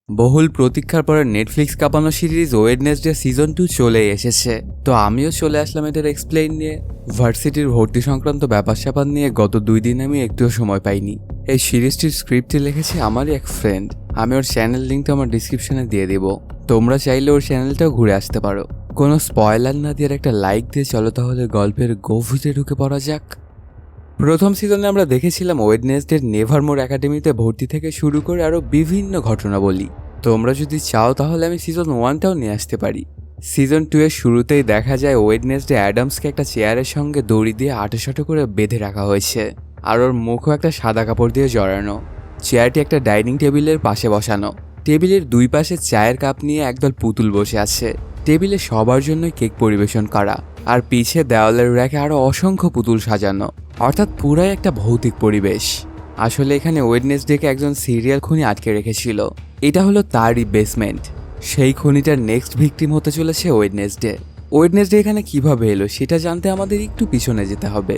বহুল প্রতীক্ষার পরে নেটফ্লিক্স কাঁপানো সিরিজ ওয়েডনেসডে সিজন 2 চলে এসেছে। তো আমিও চলে আসলাম এটার এক্সপ্লেইন নিয়ে। ভার্সিটির ভর্তি সংক্রান্ত ব্যাপার স্যাপার নিয়ে গত 2 দিন আমি একটুও সময় পাইনি। এই সিরিজটির স্ক্রিপ্টটি লিখেছে আমারই এক ফ্রেন্ড। আমি ওর চ্যানেল লিঙ্কটা আমার ডিসক্রিপশনে দিয়ে দিব, তোমরা চাইলে ওর চ্যানেলটাও ঘুরে আসতে পারো। কোনো স্পয়লার না দিয়ে একটা লাইক দিয়ে চলো তাহলে গল্পের গভীরে ঢুকে পড়া যাক। প্রথম সিজনে আমরা দেখেছিলাম ওয়েডনেসডের নেভারমোর একাডেমিতে ভর্তি থেকে শুরু করে আরও বিভিন্ন ঘটনাবলী। তোমরা যদি চাও তাহলে আমি সিজন 1টাও নিয়ে আসতে পারি। সিজন 2 এর শুরুতেই দেখা যায় ওয়েডনেসডে অ্যাডামসকে একটা চেয়ারের সঙ্গে দড়ি দিয়ে আঁটোসাঁটো করে বেঁধে রাখা হয়েছে, আর ওর মুখও একটা সাদা কাপড় দিয়ে জড়ানো। চেয়ারটি একটা ডাইনিং টেবিলের পাশে বসানো। টেবিলের দুই পাশে চায়ের কাপ নিয়ে একদল পুতুল বসে আছে। টেবিলে সবার জন্য কেক পরিবেশন করা, আর পিছে দেওয়ালের র্যাকে আরও অসংখ্য পুতুল সাজানো, অর্থাৎ পুরাই একটা ভৌতিক পরিবেশ। আসলে এখানে ওয়েডনেসডেকে একজন সিরিয়াল খুনি আটকে রেখেছিল। এটা হলো তারই বেসমেন্ট। সেই খুনিটার নেক্সট ভিকটিম হতে চলেছে ওয়েডনেসডে। ওয়েডনেসডে এখানে কিভাবে এলো সেটা জানতে আমাদের একটু পিছনে যেতে হবে।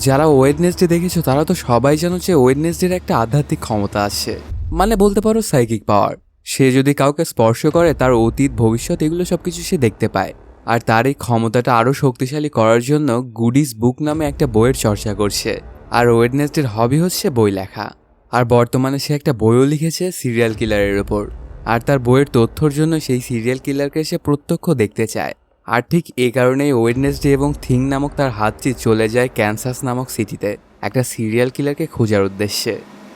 যারা ওয়েডনেসডে দেখেছো তারা তো সবাই জানো যে ওয়েডনেসডের একটা আধ্যাত্মিক ক্ষমতা আছে, মানে বলতে পারো সাইকিক পাওয়ার। সে যদি কাউকে স্পর্শ করে তার অতীত ভবিষ্যৎ এগুলো সবকিছু সে দেখতে পায়। আর তার এই ক্ষমতাটা আরও শক্তিশালী করার জন্য গুডিস বুক নামে একটা বইয়ের চর্চা করছে। আর ওয়েডনেসডের হবি হচ্ছে বই লেখা। আর বর্তমানে সে একটা বইও লিখেছে সিরিয়াল কিলারের ওপর। আর তার বইয়ের তথ্যর জন্য সেই সিরিয়াল কিলারকে সে প্রত্যক্ষ দেখতে চায়। আর ঠিক এই কারণেই ওয়েডনেসডে এবং থিং নামক তার হাতটি চলে যায় ক্যানসাস নামক সিটিতে একটা সিরিয়াল কিলারকে খোঁজার উদ্দেশ্যে।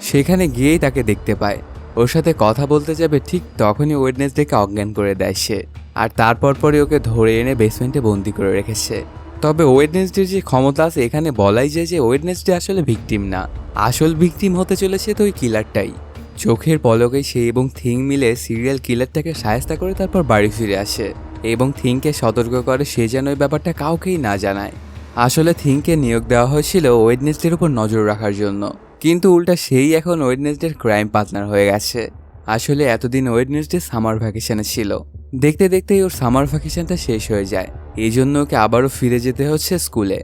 সেখানে গিয়েই তাকে দেখতে পায়। ওর সাথে কথা বলতে যাবে, ঠিক তখনই ওয়েডনেসডেকে অজ্ঞান করে দেয় সে। আর তারপর পরে ওকে ধরে এনে বেসমেন্টে বন্দি করে রেখেছে। তবে ওয়েডনেসডের যে ক্ষমতা আছে এখানে বলাই যায় যে ওয়েডনেসডে আসলে ভিকটিম না, আসল ভিকটিম হতে চলেছে তো ওই কিলারটাই। চোখের পলকে সে এবং থিং মিলে সিরিয়াল কিলারটাকে সাহায্য করে তারপর বাড়ি ফিরে আসে এবং থিংকে সতর্ক করে সে যেন ওই ব্যাপারটা কাউকেই না জানায়। আসলে থিংকে নিয়োগ দেওয়া হয়েছিল ওয়েডনেসডের উপর নজর রাখার জন্য, কিন্তু উল্টা সেই এখন ওয়েডনেসডের ক্রাইম পার্টনার হয়ে গেছে। আসলে এতদিন ওয়েডনেসডে সামার ভ্যাকেশনে ছিল। দেখতে দেখতেই ওর সামার ভ্যাকেশনটা শেষ হয়ে যায়। এই জন্য ওকে আবারও ফিরে যেতে হচ্ছে স্কুলে।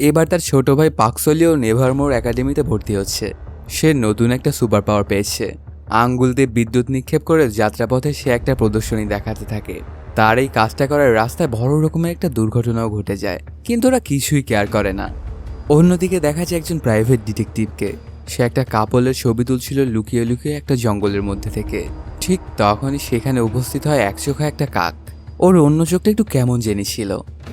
এবার তার ছোট ভাই পাকসলিও নেভারমোর একাডেমিতে ভর্তি হচ্ছে। সে নতুন একটা সুপার পাওয়ার পেয়েছে। আঙ্গুল দিয়ে বিদ্যুৎ নিক্ষেপ করে যাত্রাপথে সে একটা প্রদর্শনী দেখাতে থাকে। তার এই কাজটা করার রাস্তায় বড় রকমের একটা দুর্ঘটনাও ঘটে যায়, কিন্তু ওরা কিছুই কেয়ার করে না। অন্যদিকে দেখা যায় একজন প্রাইভেট ডিটেকটিভকে। সে একটা কাপলের ছবি তুলছিল লুকিয়ে লুকিয়ে একটা জঙ্গলের মধ্যে থেকে। ঠিক তখনই সেখানে উপস্থিত হয় একচোখা একটা কাক। ওর অন্য চোখটা একটু কেমন জেনেছিল।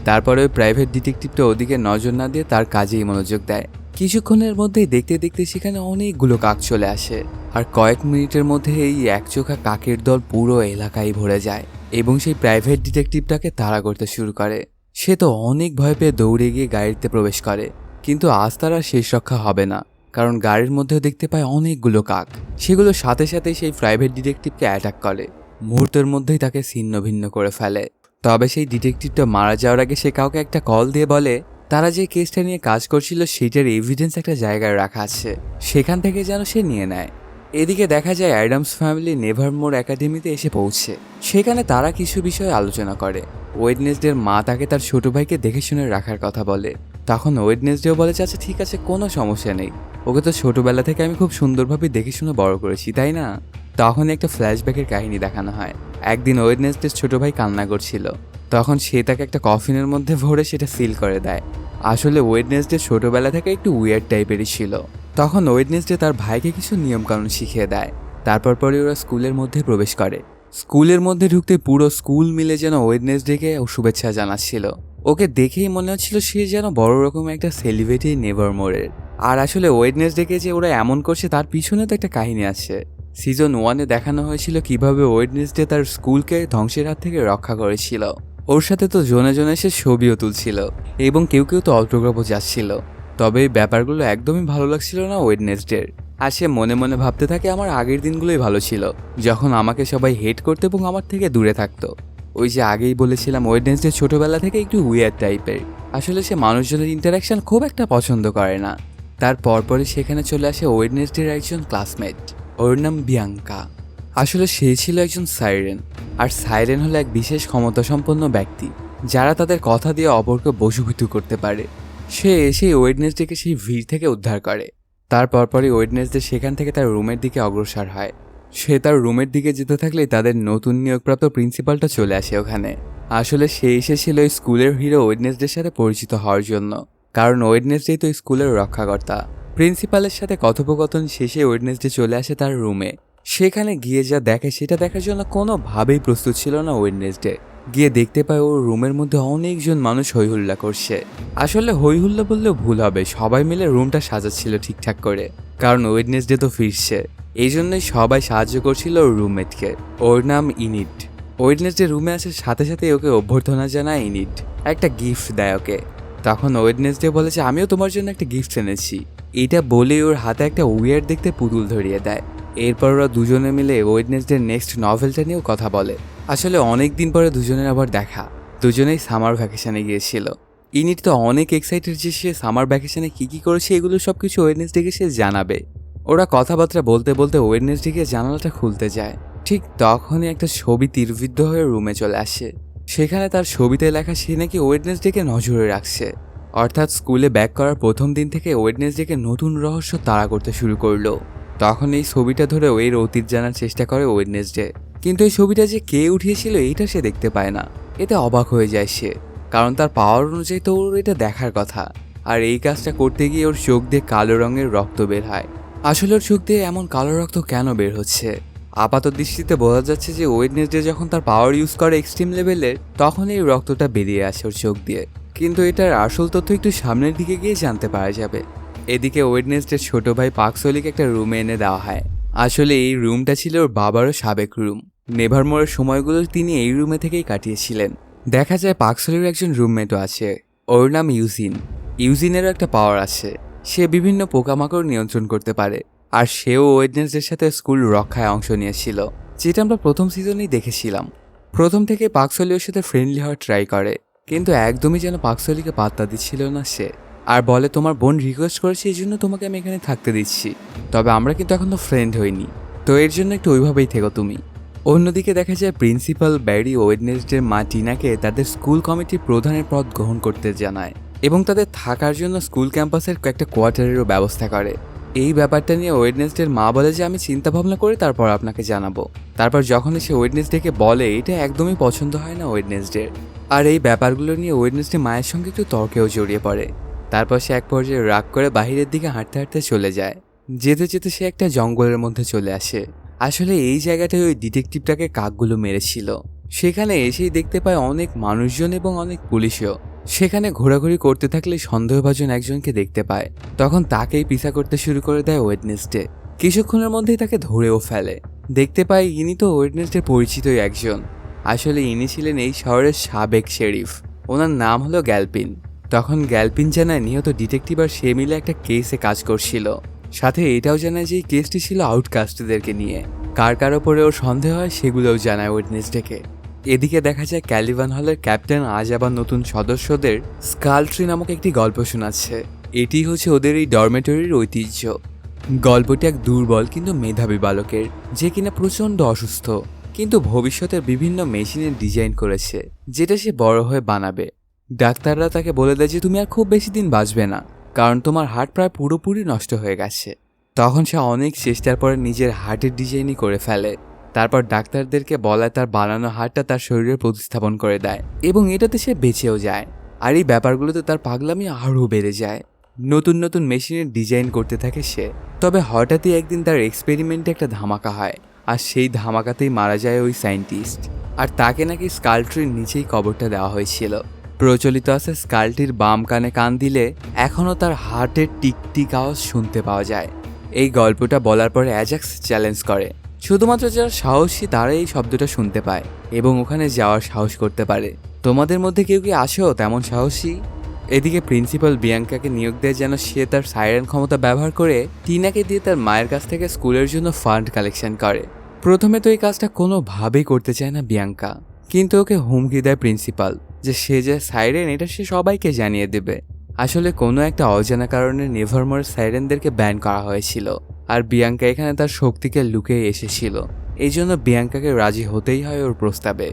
তারপরে ওই প্রাইভেট ডিটেকটিভটা ওদিকে নজর না দিয়ে তার কাজেই মনোযোগ দেয়। কিছুক্ষণের মধ্যেই দেখতে দেখতে সেখানে অনেকগুলো কাক চলে আসে। আর কয়েক মিনিটের মধ্যে এই একচোখা কাকের দল পুরো এলাকায় ভরে যায় এবং সেই প্রাইভেট ডিটেকটিভটাকে তাড়া করতে শুরু করে। সে তো অনেক ভয় পেয়ে দৌড়ে গিয়ে গাড়িতে প্রবেশ করে, কিন্তু আজ তার আর শেষ রক্ষা হবে না, কারণ গাড়ির মধ্যেও দেখতে পায় অনেকগুলো কাক। সেগুলো সাথে সাথেই সেই প্রাইভেট ডিটেকটিভকে অ্যাটাক করে, মুহূর্তের মধ্যেই তাকে ছিন্ন ভিন্ন করে ফেলে। তবে সেই ডিটেকটিভটা মারা যাওয়ার আগে সে কাউকে একটা কল দিয়ে বলে তারা যে কেসটা নিয়ে কাজ করছিল সেটার এভিডেন্স একটা জায়গায় রাখা আছে, সেখান থেকে যেন সে নিয়ে নেয়। এদিকে দেখা যায় অ্যাডামস ফ্যামিলি নেভারমোর একাডেমিতে এসে পৌঁছে। সেখানে তারা কিছু বিষয়ে আলোচনা করে। ওয়েডনেসডের মা তাকে তার ছোট ভাইকে দেখে শুনে রাখার কথা বলে। তখন ওয়েডনেসডেও বলে আচ্ছা ঠিক আছে, কোনো সমস্যা নেই, ওকে তো ছোটবেলা থেকে আমি খুব সুন্দরভাবে দেখে শুনে বড় করেছি, তাই না? তখন একটা ফ্ল্যাশব্যাকের কাহিনী দেখানো হয়। একদিন ওয়েডনেসডের ছোট ভাই কান্না করছিল। তখন সে তাকে একটা কফিনের মধ্যে ভরে সেটা সিল করে দেয়। আসলে ওয়েডনেসডে ছোটবেলা থেকে একটু উইয়ার্ড টাইপেরই ছিল। তখন ওয়েডনেসডে তার ভাইকে কিছু নিয়মকানুন শিখিয়ে দেয়। তারপর পরে ওরা স্কুলের মধ্যে প্রবেশ করে। স্কুলের মধ্যে ঢুকতে পুরো স্কুল মিলে যেন ওয়েডনেসডেকে শুভেচ্ছা জানাচ্ছিল। ওকে দেখেই মনে হচ্ছিল সে যেন বড় রকমের একটা সেলিব্রিটি নেভারমোরের। আর আসলে ওয়েডনেসডেকে যে ওরা এমন করছে তার পিছনে তো একটা কাহিনী আছে। সিজন 1-এ দেখানো হয়েছিল কিভাবে ওয়েডনেসডে তার স্কুলকে ধ্বংসের হাত থেকে রক্ষা করেছিল। ওর সাথে তো জনে জনে সে ছবিও তুলছিল এবং কেউ কেউ তো অটোগ্রাফও যাচ্ছিল। তবে এই ব্যাপারগুলো একদমই ভালো লাগছিল না ওয়েডনেসডের। আর সে মনে মনে ভাবতে থাকে আমার আগের দিনগুলোই ভালো ছিল, যখন আমাকে সবাই হেট করতো এবং আমার থেকে দূরে থাকতো। ওই যে আগেই বলেছিলাম ওয়েডনেসডে ছোটবেলা থেকে একটু উইয়ার্ড টাইপের। আসলে সে মানুষজনের ইন্টারাকশন খুব একটা পছন্দ করে না। তার পরপরই সেখানে চলে আসে ওয়েডনেসডের একজন ক্লাসমেট, ওর নাম বিয়াঙ্কা। আসলে সে ছিল একজন সাইরেন। আর সাইরেন হলো এক বিশেষ ক্ষমতাসম্পন্ন ব্যক্তি যারা তাদের কথা দিয়ে অপরকে বশীভূত করতে পারে। সে এসে ওয়েডনেসডেকে সেই ভিড় থেকে উদ্ধার করে। তার পরপরই ওয়েডনেসডে সেখান থেকে তার রুমের দিকে অগ্রসর হয়। সে তার রুমের দিকে যেতে থাকলেই তাদের নতুন নিয়োগপ্রাপ্ত প্রিন্সিপালটা চলে আসে ওখানে। আসলে সে এসেছিল ওই স্কুলের হিরো ওয়েডনেসডের সাথে পরিচিত হওয়ার জন্য, কারণ ওয়েডনেসডেই তো স্কুলের রক্ষাকর্তা। প্রিন্সিপালের সাথে কথোপকথন শেষে ওয়েডনেসডে চলে আসে তার রুমে। সেখানে গিয়ে যা দেখে সেটা দেখার জন্য কোনোভাবেই প্রস্তুত ছিল না ওয়েডনেসডে। গিয়ে দেখতে পায় ওর রুমের মধ্যে অনেকজন মানুষ হইহুল্লা করছে। আসলে হইহুল্লা বললেও ভুল হবে, সবাই মিলে রুমটা সাজাচ্ছিল ঠিকঠাক করে, কারণ ওয়েডনেসডে তো ফিরছে। এই জন্যই সবাই সাহায্য করছিল ওর রুমমেটকে। ওর নাম ইনিট। ওয়েডনেসডে রুমে আসার সাথে সাথে ওকে অভ্যর্থনা জানায় ইনিট, একটা গিফট দেয় ওকে। তখন ওয়েডনেসডে বলেছে আমিও তোমার জন্য একটা গিফট এনেছি। এটা বলে ওর হাতে একটা উইয়ার দেখতে পুতুল ধরিয়ে দেয়। এরপর ওরা দুজনে মিলে ওয়েডনেসডের নেক্সট নভেলটা নিয়েও কথা বলে। আসলে অনেক দিন পরে দুজনের আবার দেখা। দুজনেই সামার ভ্যাকেশনে গিয়েছিল। ইনিট তো অনেক এক্সাইটেড যে সে সামার ভ্যাকেশনে কী করেছে এগুলো সব কিছু ওয়েডনেসডেকে সে জানাবে। ওরা কথাবার্তা বলতে বলতে ওয়েডনেসডেকে জানালাটা খুলতে যায়। ঠিক তখনই একটা ছবি তীরবিদ্ধ হয়ে রুমে চলে আসে। সেখানে তার ছবিতে লেখা সে নাকি ওয়েডনেসডেকে নজরে রাখছে। অর্থাৎ স্কুলে ব্যাক করার প্রথম দিন থেকে ওয়েডনেসডেকে নতুন রহস্য তাড়া করতে শুরু করলো। তখন এই ছবিটা ধরে এর অতীত জানার চেষ্টা করে ওয়েডনেসডে, কিন্তু এই ছবিটা যে কে উঠিয়েছিল এইটা সে দেখতে পায় না। এতে অবাক হয়ে যায় সে, কারণ তার পাওয়ার অনুযায়ী তো ওর এটা দেখার কথা। আর এই কাজটা করতে গিয়ে ওর চোখ দিয়ে কালো রঙের রক্ত বের হয়। আসলে ওর চোখ দিয়ে এমন কালো রক্ত কেন বের হচ্ছে? আপাত দৃষ্টিতে বোঝা যাচ্ছে যে ওয়েডনেসডে যখন তার পাওয়ার ইউজ করে এক্সট্রিম লেভেলের, তখন এই রক্তটা বেরিয়ে আসে ওর চোখ দিয়ে। কিন্তু এটার আসল তথ্য একটু সামনের দিকে গিয়ে জানতে পারা যাবে। এদিকে ওয়েডনেসডের ছোট ভাই পাকসলিকে একটা রুমে এনে দেওয়া হয়। আসলে এই রুমটা ছিল ওর বাবারও সাবেক রুম। নেভারমোরের সময়গুলো তিনি এই রুমে থেকেই কাটিয়েছিলেন। দেখা যায় পাকসলির একজন রুমমেটও আছে, ওর নাম ইউজিন। ইউজিনেরও একটা পাওয়ার আছে, সে বিভিন্ন পোকামাকড় নিয়ন্ত্রণ করতে পারে। আর সেও ওয়েডনেসডের সাথে স্কুল রক্ষায় অংশ নিয়েছিল, যেটা আমরা প্রথম সিজনেই দেখেছিলাম। প্রথম থেকে পাকসলি ওর সাথে ফ্রেন্ডলি হওয়ার ট্রাই করে, কিন্তু একদমই যেন পাকসলিকে পাত্তা দিচ্ছিল না সে। আর বলে তোমার বোন রিকোয়েস্ট করেছে এই জন্য তোমাকে আমি এখানে থাকতে দিচ্ছি, তবে আমরা কিন্তু এখনো ফ্রেন্ড হইনি, তো এর জন্য একটু ওইভাবেই থেকো তুমি। অন্যদিকে দেখা যায় প্রিন্সিপাল ব্যারি ওয়েডনেসডের মা টিনাকে তাদের স্কুল কমিটির প্রধানের পদ গ্রহণ করতে জানায় এবং তাদের থাকার জন্য স্কুল ক্যাম্পাসের কয়েকটা কোয়ার্টারেরও ব্যবস্থা করে। এই ব্যাপারটা নিয়ে ওয়েডনেসডের মা বলে যে আমি চিন্তা ভাবনা করে তারপর আপনাকে জানাবো। তারপর যখনই সে ওয়েডনেসডেকে বলে, এটা একদমই পছন্দ হয় না ওয়েডনেসডের। আর এই ব্যাপারগুলো নিয়ে ওয়েডনেসডে মায়ের সঙ্গে একটু তর্কেও জড়িয়ে পড়ে। তারপর সে এক পর্যায়ে রাগ করে বাহিরের দিকে হাঁটতে হাঁটতে চলে যায়। যেতে যেতে সে একটা জঙ্গলের মধ্যে চলে আসে। আসলে এই জায়গাটায় ওই ডিটেকটিভটাকে কাকগুলো মেরেছিল। সেখানে এসেই দেখতে পায় অনেক মানুষজন এবং অনেক পুলিশও। সেখানে ঘোরাঘুরি করতে থাকলে সন্দেহভাজন একজনকে দেখতে পায়। তখন তাকেই পিছা করতে শুরু করে দেয় ওয়েডনেসডে। কিছুক্ষণের মধ্যেই তাকে ধরেও ফেলে। দেখতে পায় ইনি তো ওয়েডনেসডে পরিচিতই একজন। আসলে ইনি ছিলেন এই শহরের সাবেক শেরিফ। ওনার নাম হলো গ্যালপিন। তখন গ্যালপিন জানায় নিহত ডিটেকটিভ আর সে মিলে একটা কেসে কাজ করছিল। সাথে এটাও জানায় যে এই কেসটি ছিল আউটকাস্টদেরকে নিয়ে। কার কার ওপরে ওর সন্দেহ হয় সেগুলোও জানায় ওয়েডনেসডেকে। এদিকে দেখা যায় ক্যালিভান হলের ক্যাপ্টেন আজ আবার নতুন সদস্যদের স্কালট্রি নামক একটি গল্প শোনাচ্ছে। এটি হচ্ছে ওদের এই ডরমেটরির ঐতিহ্য। গল্পটি এক দুর্বল কিন্তু মেধাবী বালকের, যে কিনা প্রচণ্ড অসুস্থ, কিন্তু ভবিষ্যতের বিভিন্ন মেশিনের ডিজাইন করেছে যেটা সে বড় হয়ে বানাবে। ডাক্তাররা তাকে বলে দেয় যে তুমি আর খুব বেশি দিন বাঁচবে না, কারণ তোমার হার্ট প্রায় পুরোপুরি নষ্ট হয়ে গেছে। তখন সে অনেক চেষ্টার পরে নিজের হার্টের ডিজাইনই করে ফেলে। তারপর ডাক্তারদেরকে বলায় তার বানানো হার্টটা তার শরীরে প্রতিস্থাপন করে দেয় এবং এটাতে সে বেঁচেও যায়। আর এই ব্যাপারগুলোতে তার পাগলামি আরও বেড়ে যায়। নতুন নতুন মেশিনের ডিজাইন করতে থাকে সে। তবে হঠাৎই একদিন তার এক্সপেরিমেন্টে একটা ধামাকা হয়, আর সেই ধামাকাতেই মারা যায় ওই সায়েন্টিস্ট। আর তাকে নাকি স্কালট্রির নিচেই কবরটা দেওয়া হয়েছিল। প্রচলিত আছে স্কালটির বাম কানে কান দিলে এখনও তার হার্টের টিকটিক আওয়াজ শুনতে পাওয়া যায়। এই গল্পটা বলার পরে অ্যাজাক্স চ্যালেঞ্জ করে শুধুমাত্র যারা সাহসী তারাই এই শব্দটা শুনতে পায় এবং ওখানে যাওয়ার সাহস করতে পারে। তোমাদের মধ্যে কেউ কি আসেও তেমন সাহসী? এদিকে প্রিন্সিপাল বিয়াঙ্কাকে নিয়োগ দেয় যেন সে তার সাইরেন ক্ষমতা ব্যবহার করে টিনাকে দিয়ে তার মায়ের কাছ থেকে স্কুলের জন্য ফান্ড কালেকশন করে। প্রথমে তো এই কাজটা কোনোভাবেই করতে চায় না বিয়াঙ্কা, কিন্তু ওকে হুমকি দেয় প্রিন্সিপাল যে সে যে সাইরেন এটা সে সবাইকে জানিয়ে দেবে। আসলে কোনো একটা অজানা কারণে নেভারমোর সাইরেনদেরকে ব্যান করা হয়েছিল, আর বিয়াঙ্কা এখানে তার শক্তিকে লুকিয়ে এসেছিল। এই জন্য বিয়াঙ্কাকে রাজি হতেই হয় ওর প্রস্তাবে।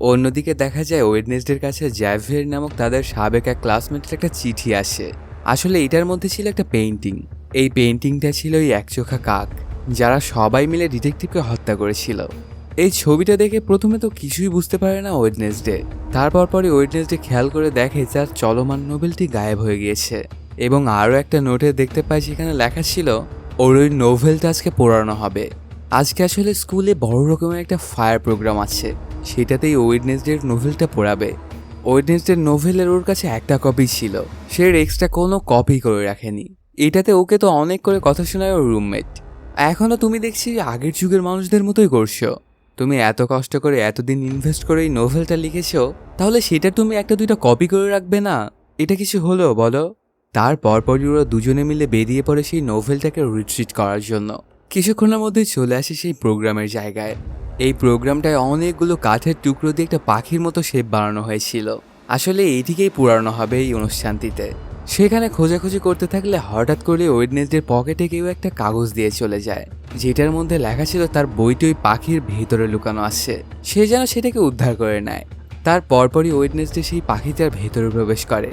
অন্যদিকে দেখা যায় ওয়েডনেসডের কাছে জ্যাভিয়ার নামক তাদের সাবেক এক ক্লাসমেটের একটা চিঠি আসে। আসলে এটার মধ্যে ছিল একটা পেইন্টিং। এই পেইন্টিংটা ছিল ওই একচোখা কাক, যারা সবাই মিলে ডিটেকটিভকে হত্যা করেছিল। এই ছবিটা দেখে প্রথমে তো কিছুই বুঝতে পারে না ওয়েডনেসডে। তারপর ওয়েডনেসডে খেয়াল করে দেখে তার চলমান নোবেলটি গায়েব হয়ে গিয়েছে এবং আরও একটা নোটে দেখতে পায় সেখানে লেখা ছিল ওর ওই নোভেলটা আজকে পোড়ানো হবে। আজকে আসলে স্কুলে বড় রকমের একটা ফায়ার প্রোগ্রাম আছে, সেটাতেই ওয়েডনেসডের নোভেলটা পোড়াবে। ওয়েডনেসডের নোভেলের ওর কাছে একটা কপি ছিল, সে এক্সট্রা কোনো কপি করে রাখেনি। এটাতে ওকে তো অনেক করে কথা শোনায় ওর রুমমেট। এখনও তুমি দেখছি আগের যুগের মানুষদের মতোই করছো। তুমি এত কষ্ট করে এতদিন ইনভেস্ট করে এই নোভেলটা লিখেছো, তাহলে সেটা তুমি একটা দুইটা কপি করে রাখবে না? এটা কিছু হলো বলো? তারপরই ওরা দুজনে মিলে বেরিয়ে পড়ে সেই নোভেলটাকে রিট্রিট করার জন্য। কিছুক্ষণের মধ্যেই চলে আসে সেই প্রোগ্রামের জায়গায়। এই প্রোগ্রামটায় অনেকগুলো কাঠের টুকরো দিয়ে একটা পাখির মতো শেপ বানানো হয়েছিল। আসলে এইটিকেই পুরানো হবে এই অনুষ্ঠানটিতে। সেখানে খোঁজাখুঁজি করতে থাকলে হঠাৎ করে ওয়েডনেসডের পকেটে কেউ একটা কাগজ দিয়ে চলে যায়, যেটার মধ্যে লেখা ছিল তার বইটি ওই পাখির ভেতরে লুকানো আছে, সে যেন সেটাকে উদ্ধার করে নেয়। তারপরই ওয়েডনেসডে সেই পাখিটার ভেতরে প্রবেশ করে।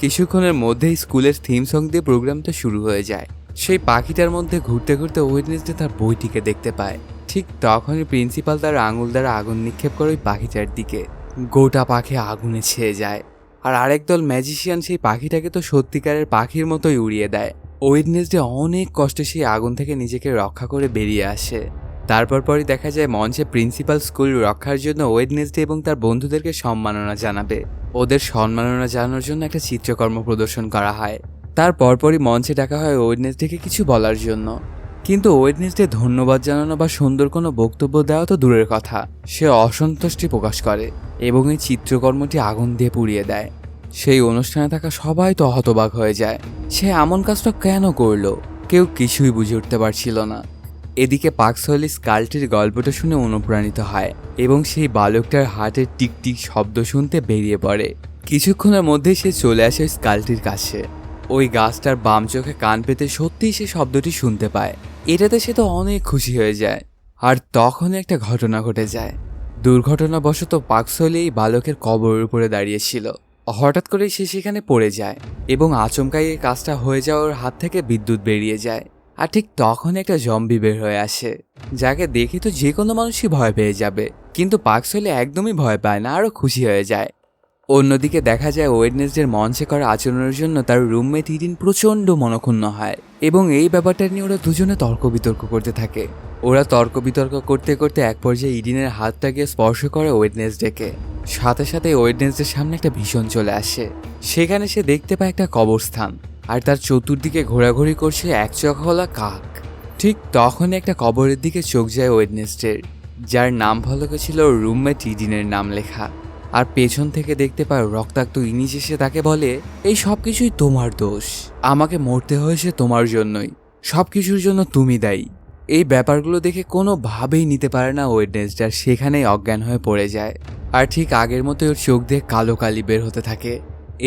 কিছুক্ষণের মধ্যেই স্কুলের থিম সং দিয়ে প্রোগ্রামটা শুরু হয়ে যায়। সেই পাখিটার মধ্যে ঘুরতে ঘুরতে ওয়েডনেসডে তার বইটিকে দেখতে পায়। ঠিক তখনই প্রিন্সিপাল তার আঙুল দ্বারা আগুন নিক্ষেপ করে ওই পাখিটার দিকে। গোটা পাখি আগুনে ছেয়ে যায়, আর আরেক দল ম্যাজিশিয়ান সেই পাখিটাকে তো সত্যিকারের পাখির মতোই উড়িয়ে দেয়। ওয়েডনেসডে অনেক কষ্টে সেই আগুন থেকে নিজেকে রক্ষা করে বেরিয়ে আসে। তারপরই দেখা যায় মঞ্চে প্রিন্সিপাল স্কুল রক্ষার জন্য ওয়েডনেসডে এবং তার বন্ধুদেরকে সম্মাননা জানাবে। ওদের সম্মাননা জানানোর জন্য একটা চিত্রকর্ম প্রদর্শন করা হয়। তারপরই মঞ্চে ডাকা হয় ওয়েডনেসডেকে কিছু বলার জন্য। কিন্তু ওয়েডনেসডে ধন্যবাদ জানানো বা সুন্দর কোনো বক্তব্য দেওয়া তো দূরের কথা, সে অসন্তুষ্টি প্রকাশ করে এবং এই চিত্রকর্মটি আগুন দিয়ে পুড়িয়ে দেয়। সেই অনুষ্ঠানে থাকা সবাই তো হতবাক হয়ে যায়, সে এমন কাজটা কেন করলো, কেউ কিছুই বুঝে উঠতে পারছিল না। এদিকে পাকসলি স্কালটির গল্পটা শুনে অনুপ্রাণিত হয় এবং সেই বালকটার হার্টের টিকটিক শব্দ শুনতে বেরিয়ে পড়ে। কিছুক্ষণের মধ্যেই সে চলে আসে স্কালটির কাছে। ওই গাছটার বাম চোখে কান পেতে সত্যিই সে শব্দটি শুনতে পায়। এটাতে সে তো অনেক খুশি হয়ে যায়। আর তখনই একটা ঘটনা ঘটে যায়। দুর্ঘটনাবশত পাকসলি এই বালকের কবরের উপরে দাঁড়িয়েছিল। হঠাৎ করেই সে সেখানে পড়ে যায় এবং আচমকাই এই কাজটা হয়ে যাওয়ার হাত থেকে বিদ্যুৎ বেরিয়ে যায়। আর ঠিক তখন একটা জম্বি বের হয়ে আসে, যাকে দেখে তো যে কোনো মানুষই ভয় পেয়ে যাবে, কিন্তু পাকসলি একদমই ভয় পায় না, আরও খুশি হয়ে যায়। অন্যদিকে দেখা যায় ওয়েডনেসডের মঞ্চে করা আচরণের জন্য তার রুমমেট ইডিন প্রচণ্ড মনক্ষুণ্ণ হয় এবং এই ব্যাপারটা নিয়ে ওরা দুজনে তর্ক বিতর্ক করতে থাকে। ওরা তর্ক বিতর্ক করতে করতে এক পর্যায়ে ইডিনের হাতটা গিয়ে স্পর্শ করে ওয়েডনেসডেকে। সাথে সাথে ওয়েডনেসডের সামনে একটা ভীষণ চলে আসে। সেখানে সে দেখতে পায় একটা কবরস্থান, আর তার চতুর্দিকে ঘোরাঘুরি করছে এক চোখওয়ালা কাক। ঠিক তখনই একটা কবরের দিকে চোখ যায় ওয়েডনেসডের, যার নাম ফলকে ছিল রুমমেট ইডিনের নাম লেখা। আর পেছন থেকে দেখতে পায় রক্তাক্ত ইনিশ এসে তাকে বলে, এই সব কিছুই তোমার দোষ, আমাকে মরতে হয়েছে তোমার জন্যই, সব কিছুর জন্য তুমি দায়ী। এই ব্যাপারগুলো দেখে কোনোভাবেই নিতে পারে না ওয়েডনেসডে, আর সেখানেই অজ্ঞান হয়ে পড়ে যায়। আর ঠিক আগের মতো ওর চোখ দিয়ে কালো কালি বের হতে থাকে।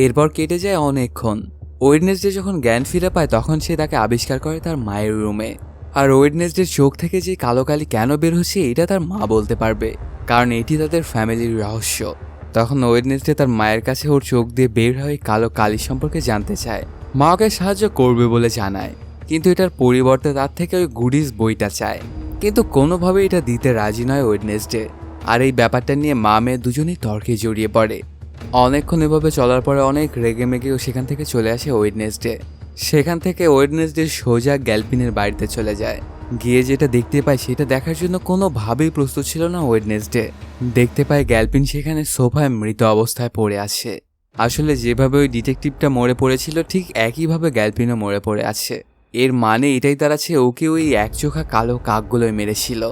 এরপর কেটে যায় অনেকক্ষণ। ওয়েডনেসডে যখন জ্ঞান ফিরে পায় তখন সে তাকে আবিষ্কার করে তার মায়ের রুমে। আর ওয়েডনেসডের চোখ থেকে যে কালো কালি কেন বের হচ্ছে এটা তার মা বলতে পারবে, কারণ এটি তাদের ফ্যামিলির রহস্য। তখন ওয়েডনেসডে তার মায়ের কাছে ওর চোখ দিয়ে বের হয়ে কালো কালি সম্পর্কে জানতে চায়। মা ওকে সাহায্য করবে বলে জানায়, কিন্তু এটার পরিবর্তে তার থেকে ওই গুডিস বইটা চায়। কিন্তু কোনোভাবে এটা দিতে রাজি নয় ওয়েডনেসডে। আর এই ব্যাপারটা নিয়ে মা মেয়ে দুজনেই তর্কে জড়িয়ে পড়ে। অনেকক্ষণ এভাবে চলার পরে অনেক রেগে মেগেও সেখান থেকে চলে আসে ওয়েডনেসডে। সেখান থেকে ওয়েডনেসডে সোজা গ্যালপিনের বাড়িতে চলে যায়। গিয়ে যেটা দেখতে পায় সেটা দেখার জন্য কোনোভাবেই প্রস্তুত ছিল না ওয়েডনেসডে। দেখতে পায় গ্যালপিন সেখানে সোফায় মৃত অবস্থায় পড়ে আছে। আসলে যেভাবে ওই ডিটেকটিভটা মরে পড়েছিল ঠিক একইভাবে গ্যালপিনও মরে পড়ে আছে। এর মানে এটাই দাঁড়াচ্ছে ওকে ওই একচোখা কালো কাকগুলোই মেরেছিল।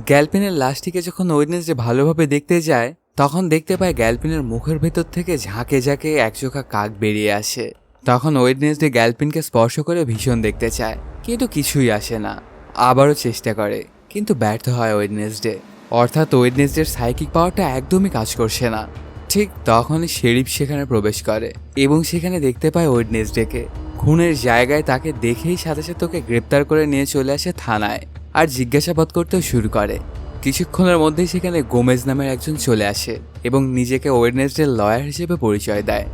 গ্যালপিনের লাশটিকে যখন ওয়েডনেসডে ভালোভাবে দেখতে যায় তখন দেখতে পায় গ্যালপিনের মুখের ভেতর থেকে ঝাঁকে ঝাঁকে একচোখা কাক বেরিয়ে আসে। তখন ওয়েডনেসডে গ্যালপিনকে স্পর্শ করে ভীষণ দেখতে চায়, কিন্তু কিছুই আসে না। আবারও চেষ্টা করে, কিন্তু ব্যর্থ হয় ওয়েডনেসডে। অর্থাৎ ওয়েডনেসডের সাইকিক পাওয়ারটা একদমই কাজ করছে না। ঠিক তখনই শেরিফ সেখানে প্রবেশ করে এবং সেখানে দেখতে পায় ওয়েডনেসডেকে। খুনের জায়গায় তাকে দেখেই সাথে সাথে ওকে গ্রেপ্তার করে নিয়ে চলে আসে থানায়, আর জিজ্ঞাসাবাদ করতেও শুরু করে। কিছুক্ষণের মধ্যেই সেখানে গোমেজ নামের একজন চলে আসে এবং নিজেকে ওয়েডনেসডের লয়ার হিসেবে পরিচয় দেয়।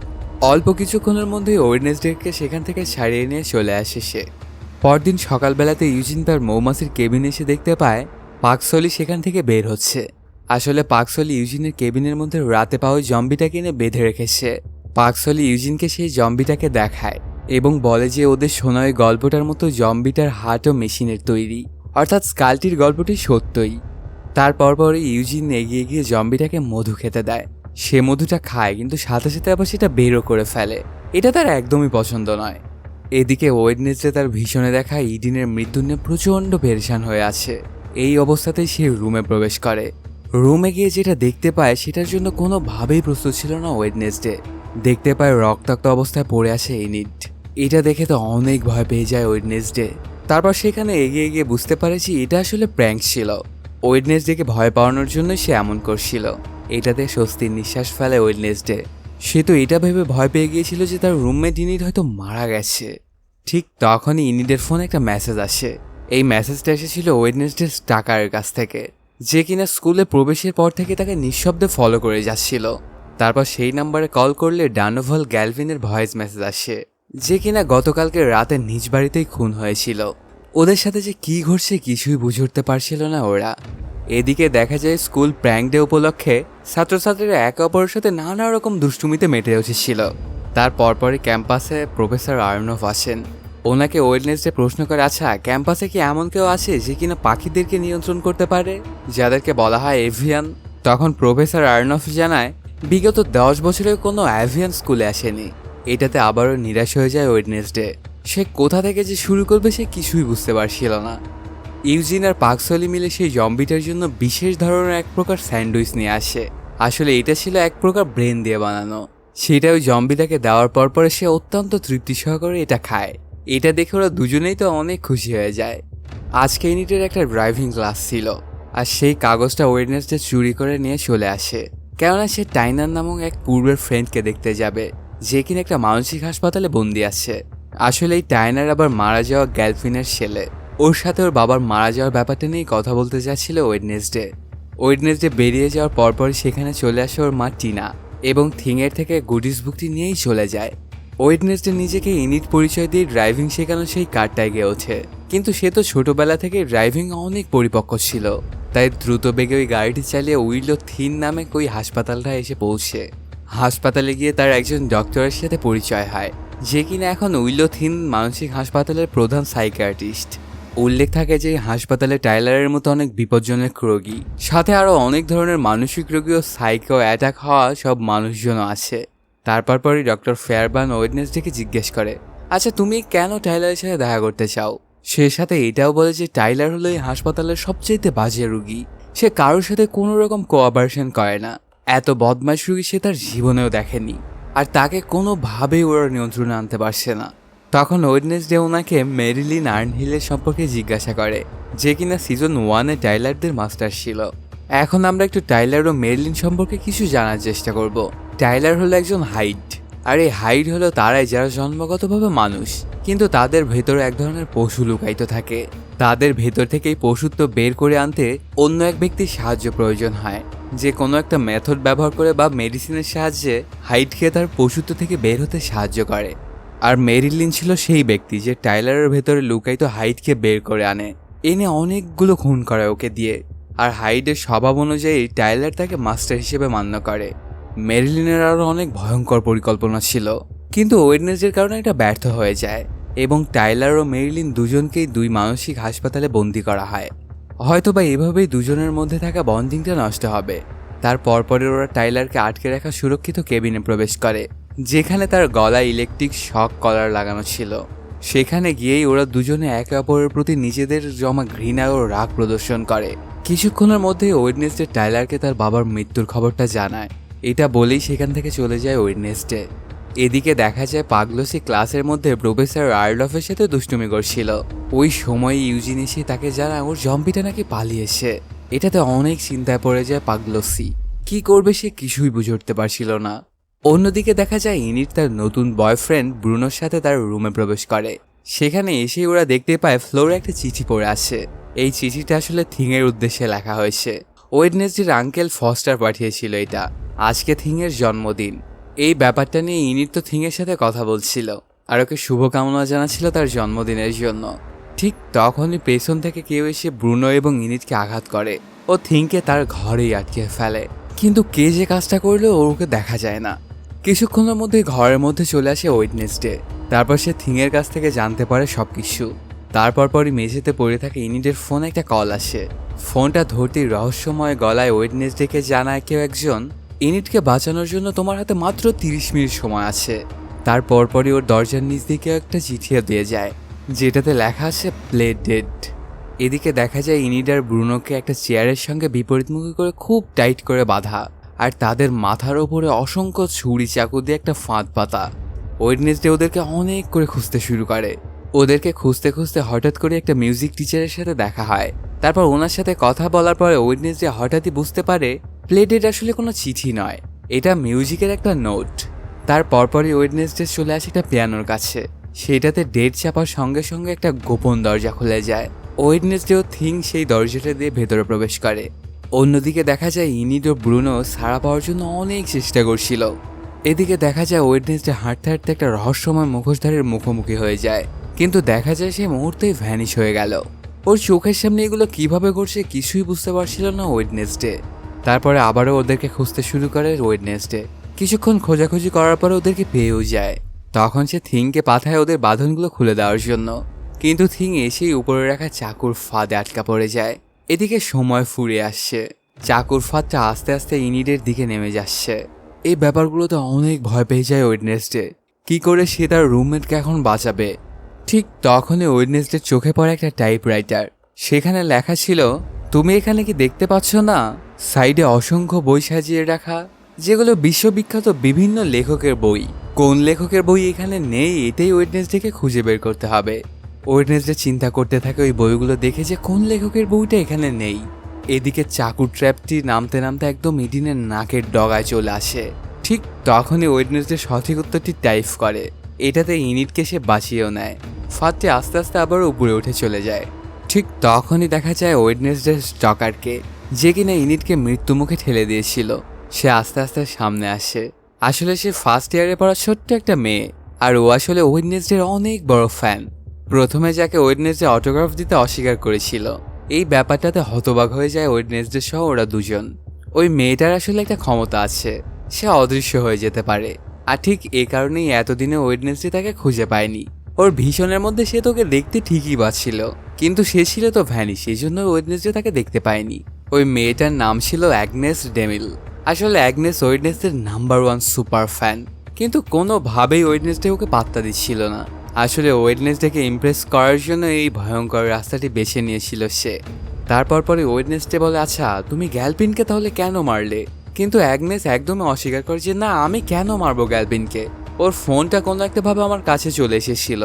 অল্প কিছুক্ষণের মধ্যেই ওয়েডনেসডেকে সেখান থেকে ছাড়িয়ে নিয়ে চলে আসে সে। পরদিন সকালবেলাতে ইউজিন তার মৌমাছির কেবিনে এসে দেখতে পায় পাকসলি সেখান থেকে বের হচ্ছে। আসলে পাকসলি ইউজিনের কেবিনের মধ্যে রাতে পাওয়া জম্বিটাকে এনে বেঁধে রেখেছে। পাকসলি ইউজিনকে সেই জম্বিটাকে দেখায় এবং বলে যে ওদের শোনা ওই গল্পটার মতো জম্বিটার হার্টও মেশিনের তৈরি, অর্থাৎ স্কালটির গল্পটি সত্যই। তারপর ইউজিন এগিয়ে গিয়ে জম্বিটাকে মধু খেতে দেয়। সে মধুটা খায়, কিন্তু সাথে সাথে আবার সেটা বেরও করে ফেলে। এটা তার একদমই পছন্দ নয়। এদিকে ওয়েডনেসডে তার ভীষণে দেখা ইডিনের মৃত্যু নিয়ে প্রচণ্ড পেরেশান হয়ে আছে। এই অবস্থাতেই সে রুমে প্রবেশ করে। রুমে গিয়ে যেটা দেখতে পায় সেটার জন্য কোনোভাবেই প্রস্তুত ছিল না ওয়েডনেসডে। দেখতে পায় রক্তাক্ত অবস্থায় পড়ে আছে ইনিট। এটা দেখে তো অনেক ভয় পেয়ে যায় ওয়েডনেসডে। তারপর সেখানে এগিয়ে গিয়ে বুঝতে পারে যে এটা আসলে প্র্যাঙ্ক ছিল। ওয়েডনেসডেকে ভয় পাওয়ানোর জন্য সে এমন করছিল। এটাতে স্বস্তির নিঃশ্বাস ফেলে ওয়েডনেসডে। সে তো এটা ভেবে ভয় পেয়ে গিয়েছিল যে তার রুমমেট ইনিট হয়তো মারা গেছে। ঠিক তখনই ইনিটের ফোনে একটা মেসেজ আসে। এই মেসেজটা এসেছিল ওয়েডনেসডের স্টাকারের কাছ থেকে, যে কিনা স্কুলে প্রবেশের পর থেকে তাকে নিঃশব্দে ফলো করে যাচ্ছিল। তারপর সেই নাম্বারে কল করলে ডানোভাল গ্যালভিনের ভয়েস মেসেজ আসে, যে কিনা গতকালকে রাতে নিজ বাড়িতেই খুন হয়েছিল। ওদের সাথে যে কি ঘটছে কিছুই বুঝে উঠতে পারছিল না ওরা। এদিকে দেখা যায় স্কুল প্র্যাঙ্ক ডে উপলক্ষে ছাত্রছাত্রীরা একে অপরের সাথে নানা রকম দুষ্টুমিতে মেতে উঠেছিল। তার পরপরই ক্যাম্পাসে প্রফেসর আর্নভ আসেন। ওনাকে ওয়েডনেসডে প্রশ্ন করে, আচ্ছা ক্যাম্পাসে কি এমন কেউ আছে যে কিনা পাখিদেরকে নিয়ন্ত্রণ করতে পারে, যাদেরকে বলা হয় এভিয়ান? তখন প্রফেসর আর্নভ জানায় বিগত 10 বছরেও কোনো অ্যাভিয়ান স্কুলে আসেনি। এটাতে আবারও নিরাশ হয়ে যায় ওয়েডনেসডে। সে কোথা থেকে যে শুরু করবে সে কিছুই বুঝতে পারছিল না। ইউজিন আর পাকসলি মিলে সেই জম্বিটার জন্য বিশেষ ধরনের এক প্রকার স্যান্ডউইচ নিয়ে আসে। আসলে এটা ছিল এক প্রকার ব্রেন দিয়ে বানানো। সেটা ওই জম্বিটাকে দেওয়ার পরে সে অত্যন্ত তৃপ্তি সহকারে এটা খায়। এটা দেখে ওরা দুজনেই তো অনেক খুশি হয়ে যায়। আজকে ইউনিটের একটা ড্রাইভিং ক্লাস ছিল, আর সেই কাগজটা ওয়েডনেসডে চুরি করে নিয়ে চলে আসে। কেননা সে টাইনার নামক এক পূর্বের ফ্রেন্ডকে দেখতে যাবে, যে কিনা একটা মানসিক হাসপাতালে বন্দি আছে। আসলে এই টাইনার আবার মারা যাওয়া গ্যালফিনের ছেলে। ওর সাথে ওর বাবার মারা যাওয়ার ব্যাপারটা নিয়ে কথা বলতে যাচ্ছিল ওয়েডনেসডে। ওয়েডনেসডে বেরিয়ে যাওয়ার পরপরই সেখানে চলে আসে ওর মা টিনা, এবং থিংয়ের থেকে গুডিস বুকটি নিয়েই চলে যায়। ওয়েডনেসডে নিজেকে ইনিট পরিচয় দিয়ে ড্রাইভিং শেখানো সেই কারটায় গিয়ে ওঠে, কিন্তু সে তো ছোটবেলা থেকে ড্রাইভিং অনেক পরিপক্ক ছিল। তাই দ্রুত বেগে ওই গাড়িটি চালিয়ে উইলো থিন নামে ওই হাসপাতালটা এসে পৌঁছে। হাসপাতালে গিয়ে তার একজন ডক্টরের সাথে পরিচয় হয়, যে কিনা এখন উইলো থিন মানসিক হাসপাতালের প্রধান সাইকিয়াট্রিস্ট। উল্লেখ থাকে যে হাসপাতালে টাইলারের মতো অনেক বিপজ্জনক রোগী, সাথে আরও অনেক ধরনের মানসিক রোগী ও সাইকো অ্যাটাক হওয়া সব মানুষজনও আছে। তারপরই ডক্টর ফেয়ারবার্ন ওয়েডনেসডেকে জিজ্ঞেস করে, আচ্ছা তুমি কেন টাইলারের সাথে দেখা করতে চাও? সে সাথে এটাও বলে যে টাইলার হলো এই হাসপাতালের সবচেয়ে বাজে রুগী। সে কারোর সাথে কোনো রকম কোঅপারেশন করে না। এত বদমাশ রুগী সে তার জীবনেও দেখেনি, আর তাকে কোনোভাবেই ওরা নিয়ন্ত্রণে আনতে পারছে না। তখন ওয়েডনেসডে ওনাকে মেরিলিন আর্নহিলের সম্পর্কে জিজ্ঞাসা করে, যে কিনা সিজন 1-এ টাইলারদের মাস্টার ছিল। এখন আমরা একটু টাইলার ও মেরিলিন সম্পর্কে কিছু জানার চেষ্টা করব। টাইলার হলো একজন হাইড, আর এই হাইড হলো তারাই যারা জন্মগতভাবে মানুষ, কিন্তু তাদের ভেতরে এক ধরনের পশু লুকায়িত থাকে। তাদের ভেতর থেকে এই পশুত্ব বের করে আনতে অন্য এক ব্যক্তির সাহায্য প্রয়োজন হয়, যে কোনো একটা মেথড ব্যবহার করে বা মেডিসিনের সাহায্যে হাইডকে তার পশুত্ব থেকে বের হতে সাহায্য করে। আর মেরিলিন ছিল সেই ব্যক্তি যে টাইলারের ভেতরে লুকায়িত হাইডকে বের করে আনে, এনে অনেকগুলো খুন করে ওকে দিয়ে। আর হাইডের স্বভাব অনুযায়ী টাইলার তাকে মাস্টার হিসেবে মান্য করে। মেরিলিনের আরও অনেক ভয়ঙ্কর পরিকল্পনা ছিল, কিন্তু ওয়েডনেসডের কারণে এটা ব্যর্থ হয়ে যায়, এবং টাইলার ও মেরিলিন দুজনকেই 2 মানসিক হাসপাতালে বন্দি করা হয়। হয়তোবা এভাবেই দুজনের মধ্যে থাকা বন্ডিংটা নষ্ট হবে। তার পরপরে ওরা টাইলারকে আটকে রাখা সুরক্ষিত কেবিনে প্রবেশ করে, যেখানে তার গলায় ইলেকট্রিক শক কলার লাগানো ছিল। সেখানে গিয়েই ওরা দুজনে একে অপরের প্রতি নিজেদের জমা ঘৃণা ও রাগ প্রদর্শন করে। কিছুক্ষণের মধ্যে ওয়েডনেসডে টাইলারকে তার বাবার মৃত্যুর খবরটা জানায়। এটা বলেই সেখান থেকে চলে যায় ওয়েডনেসডে। এদিকে দেখা যায় পাগলসি ক্লাসের মধ্যে প্রফেসর আর্লফের সাথে দুষ্টুমি করছিল। ওই সময় ইউজিন এসে তাকে জানায় ওর জম্বিটা নাকি পালিয়েছে। এটাতে অনেক চিন্তায় পড়ে যায় পাগলসি। কি করবে সে কিছুই বুঝে উঠতে পারছিল না। অন্যদিকে দেখা যায় ইনিট তার নতুন বয়ফ্রেন্ড ব্রুনোর সাথে তার রুমে প্রবেশ করে। সেখানে এসে ওরা দেখতে পায় ফ্লোরে একটা চিঠি পড়ে আছে। এই চিঠিটা আসলে থিংয়ের উদ্দেশ্যে লেখা হয়েছে। ওয়েডনেসডের আঙ্কেল ফস্টার পাঠিয়েছিল এটা। আজকে থিংয়ের জন্মদিন। এই ব্যাপারটা নিয়ে ইনিট তো থিংয়ের সাথে কথা বলছিল, আর ওকে শুভকামনা জানাচ্ছিল তার জন্মদিনের জন্য। ঠিক তখনই পেছন থেকে কেউ এসে ব্রুনো এবং ইনিটকে আঘাত করে। ও থিংকে তার ঘরেই আটকে ফেলে, কিন্তু কে যে কাজটা করলো ওকে দেখা যায় না। কিছুক্ষণের মধ্যে ঘরের মধ্যে চলে আসে ওয়েডনেসডে। তারপর সে থিংয়ের কাছ থেকে জানতে পারে সবকিছু। তারপর পরই মেঝেতে পড়ে থাকে ইনিটের ফোন একটা কল আসে। ফোনটা ধরতেই রহস্যময় গলায় ওয়েডনেসডেকে জানায় কেউ একজন, ইনিটকে বাঁচানোর জন্য তোমার হাতে মাত্র 30 মিনিট সময় আছে। তারপর পরই ওর দরজার নিচ দিকে একটা চিঠিও দিয়ে যায়, যেটাতে লেখা আছে প্লে ডেড। এদিকে দেখা যায় ইনিড আর ব্রুনোকে একটা চেয়ারের সঙ্গে বিপরীতমুখী করে খুব টাইট করে বাঁধা, আর তাদের মাথার ওপরে অসংখ্য ছুরি চাকু দিয়ে একটা ফাঁদ পাতা। ওয়েডনেসডে ওদেরকে অনেক করে খুঁজতে শুরু করে। ওদেরকে খুঁজতে খুঁজতে হঠাৎ করে একটা মিউজিক টিচারের সাথে দেখা হয়। তারপর ওনার সাথে কথা বলার পরে ওয়েডনেসডে হঠাৎই বুঝতে পারে প্লে ডেড আসলে কোনো চিঠি নয়, এটা মিউজিকের একটা নোট। তার পরপরই ওয়েডনেসডে চলে আসে একটা পিয়ানোর কাছে। সেটাতে ডেট চাপার সঙ্গে সঙ্গে একটা গোপন দরজা খুলে যায়। ওয়েডনেসডে ও থিং সেই দরজাটা দিয়ে ভেতরে প্রবেশ করে। অন্যদিকে দেখা যায় ইনিড ও ব্রুনো ছাড়া পাওয়ার জন্য অনেক চেষ্টা করছিল। এদিকে দেখা যায় ওয়েডনেসডে হাঁটতে হাঁটতে একটা রহস্যময় মুখোশধারীর মুখোমুখি হয়ে যায়, কিন্তু দেখা যায় সে মুহূর্তেই ভ্যানিশ হয়ে গেল। ওর চোখের সামনে এগুলো কিভাবে ঘটছে কিছুই বুঝতে পারছিল না ওয়েডনেসডে। তারপরে আবারও ওদেরকে খুঁজতে শুরু করে ওয়েডনেসডে। কিছুক্ষণ খোঁজাখুঁজি করার পরে ওদেরকে পেয়েও যায়। তখন সে থিংকে পাঠায় ওদের বাঁধনগুলো খুলে দেওয়ার জন্য, কিন্তু থিং এসেই উপরে রাখা চাকুর ফাঁদে আটকা পড়ে যায়। এদিকে সময় ফুরিয়ে আসছে, চাকুর ফাঁদটা আস্তে আস্তে ইনিডের দিকে নেমে যাচ্ছে। এই ব্যাপারগুলোতে অনেক ভয় পেয়ে যায় ওয়েডনেসডে। কি করে সে তার রুমমেটকে এখন বাঁচাবে? ঠিক তখনই ওয়েডনেসডের চোখে পড়ে একটা টাইপরাইটার। সেখানে লেখা ছিল, তুমি এখানে কি দেখতে পাচ্ছ না, সাইডে অসংখ্য বই সাজিয়ে রাখা, যেগুলো বিশ্ববিখ্যাত বিভিন্ন লেখকের বই। কোন লেখকের বই এখানে নেই এটাই ওয়েডনেসডেকে খুঁজে বের করতে হবে। ওয়েডনেসডে চিন্তা করতে থাকে ওই বইগুলো দেখে যে কোন লেখকের বইটা এখানে নেই। এদিকে চাকু ট্র্যাপটি নামতে নামতে একদম ইডিনের নাকের ডগায় চলে আসে। ঠিক তখনই ওয়েডনেসডে সঠিক উত্তরটি টাইপ করে। এটাতে ইনিটকে সে বাঁচিয়েও নেয়। ফাঁদটি আস্তে আস্তে আবার উপরে উঠে চলে যায়। ঠিক তখনই দেখা যায় ওয়েডনেসডে স্টকারকে, যে কিনা ইনিটকে মৃত্যুমুখে ঠেলে দিয়েছিল। সে আস্তে আস্তে সামনে আসে। আসলে সে ফার্স্ট ইয়ারে পড়া ছোট্ট একটা মেয়ে, আর ও আসলে ওয়েডনেসডের অনেক বড় ফ্যান। প্রথমে যাকে ওয়েডনেসডে অটোগ্রাফ দিতে অস্বীকার করেছিল, এই ব্যাপারটাতে হতবাক হয়ে যায় ওয়েডনেসডে সহ ওরা দুজন। ওই মেয়েটার আসলে একটা ক্ষমতা আছে, সে অদৃশ্য হয়ে যেতে পারে। আর ঠিক এ কারণেই এতদিনে ওয়েডনেসডে তাকে খুঁজে পায়নি। ওর ভীষণের মধ্যে সে তোকে দেখতে ঠিকই পাচ্ছিল, কিন্তু সে ছিল তো ভ্যানি, সেই জন্য ওয়েডনেসডে তাকে দেখতে পায়নি। ওই মেয়েটার নাম ছিল অ্যাগনেস ডেমিল। আসলে অ্যাগনেস ওয়েডনেসডের নাম্বার 1 সুপার ফ্যান, কিন্তু কোনোভাবেই ওয়েডনেসডে ওকে পাত্তা দিচ্ছিল না। আসলে ওয়েডনেসডেকে ইমপ্রেস করার জন্য এই ভয়ঙ্কর রাস্তাটি বেছে নিয়েছিল সে। তারপর পরে ওয়েডনেসডে বলে, আচ্ছা তুমি গ্যালপিনকে তাহলে কেন মারলে? কিন্তু অ্যাগনেস একদমই অস্বীকার করে যে না, আমি কেন মারবো গ্যালপিনকে। ওর ফোনটা কোনো একটা ভাবে আমার কাছে চলে এসেছিল,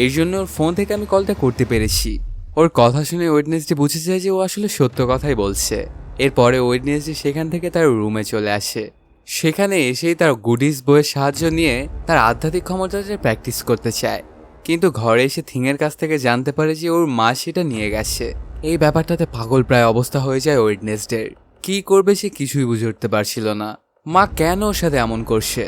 এই জন্য ওর ফোন থেকে আমি কলটা করতে পেরেছি। ওর কথা শুনে ওয়েডনেসডে বুঝে যায় যে ও আসলে সত্য কথাই বলছে। এরপরে ওয়েডনেসডে সেখান থেকে তার রুমে চলে আসে। সেখানে এসেই তার গুডিস বইয়ের সাহায্য নিয়ে তার আধ্যাত্মিক ক্ষমতাটা প্র্যাকটিস করতে চায়, কিন্তু ঘরে এসে থিংয়ের কাছ থেকে জানতে পারে যে ওর মা সেটা নিয়ে গেছে। এই ব্যাপারটাতে পাগল প্রায় অবস্থা হয়ে যায় ওয়েডনেসডের। কি করবে সে কিছুই বুঝে উঠতে পারছিল না, মা কেন ওর সাথে এমন করছে।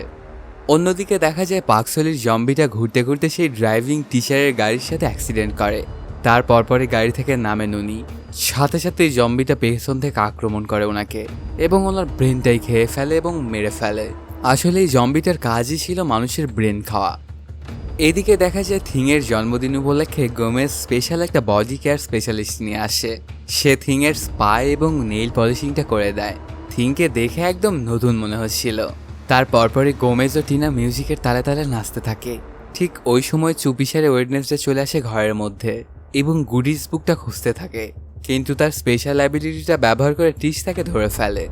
অন্যদিকে দেখা যায় পাকসলির জম্বিটা ঘুরতে ঘুরতে সেই ড্রাইভিং টিচারের গাড়ির সাথে অ্যাক্সিডেন্ট করে। তারপর পরে গাড়ি থেকে নামে নুনি। সাথে সাথে জম্বিটা পেছন থেকে আক্রমণ করে ওনাকে এবং ওনার ব্রেনটাই খেয়ে ফেলে এবং মেরে ফেলে। আসলে এই জম্বিটার কাজই ছিল মানুষের ব্রেন খাওয়া। এদিকে দেখা যায় থিংয়ের জন্মদিন উপলক্ষে গোমেজ স্পেশাল একটা বডি কেয়ার স্পেশালিস্ট নিয়ে আসে। সে থিংয়ের স্পা এবং নেইল পলিশিংটা করে দেয়। থিংকে দেখে একদম নতুন মনে হচ্ছিল। তার পরপরই গোমেজ ও টিনা মিউজিকের তালে তালে নাচতে থাকে। ঠিক ওই সময় চুপিসারে ওয়েডনেসডে চলে আসে ঘরের মধ্যে এবং গুডিস বুকটা খুঁজতে থাকে, কিন্তু তার স্পেশাল অ্যাবিলিটিটা ব্যবহার করে টিস তাকে ধরে ফেলে।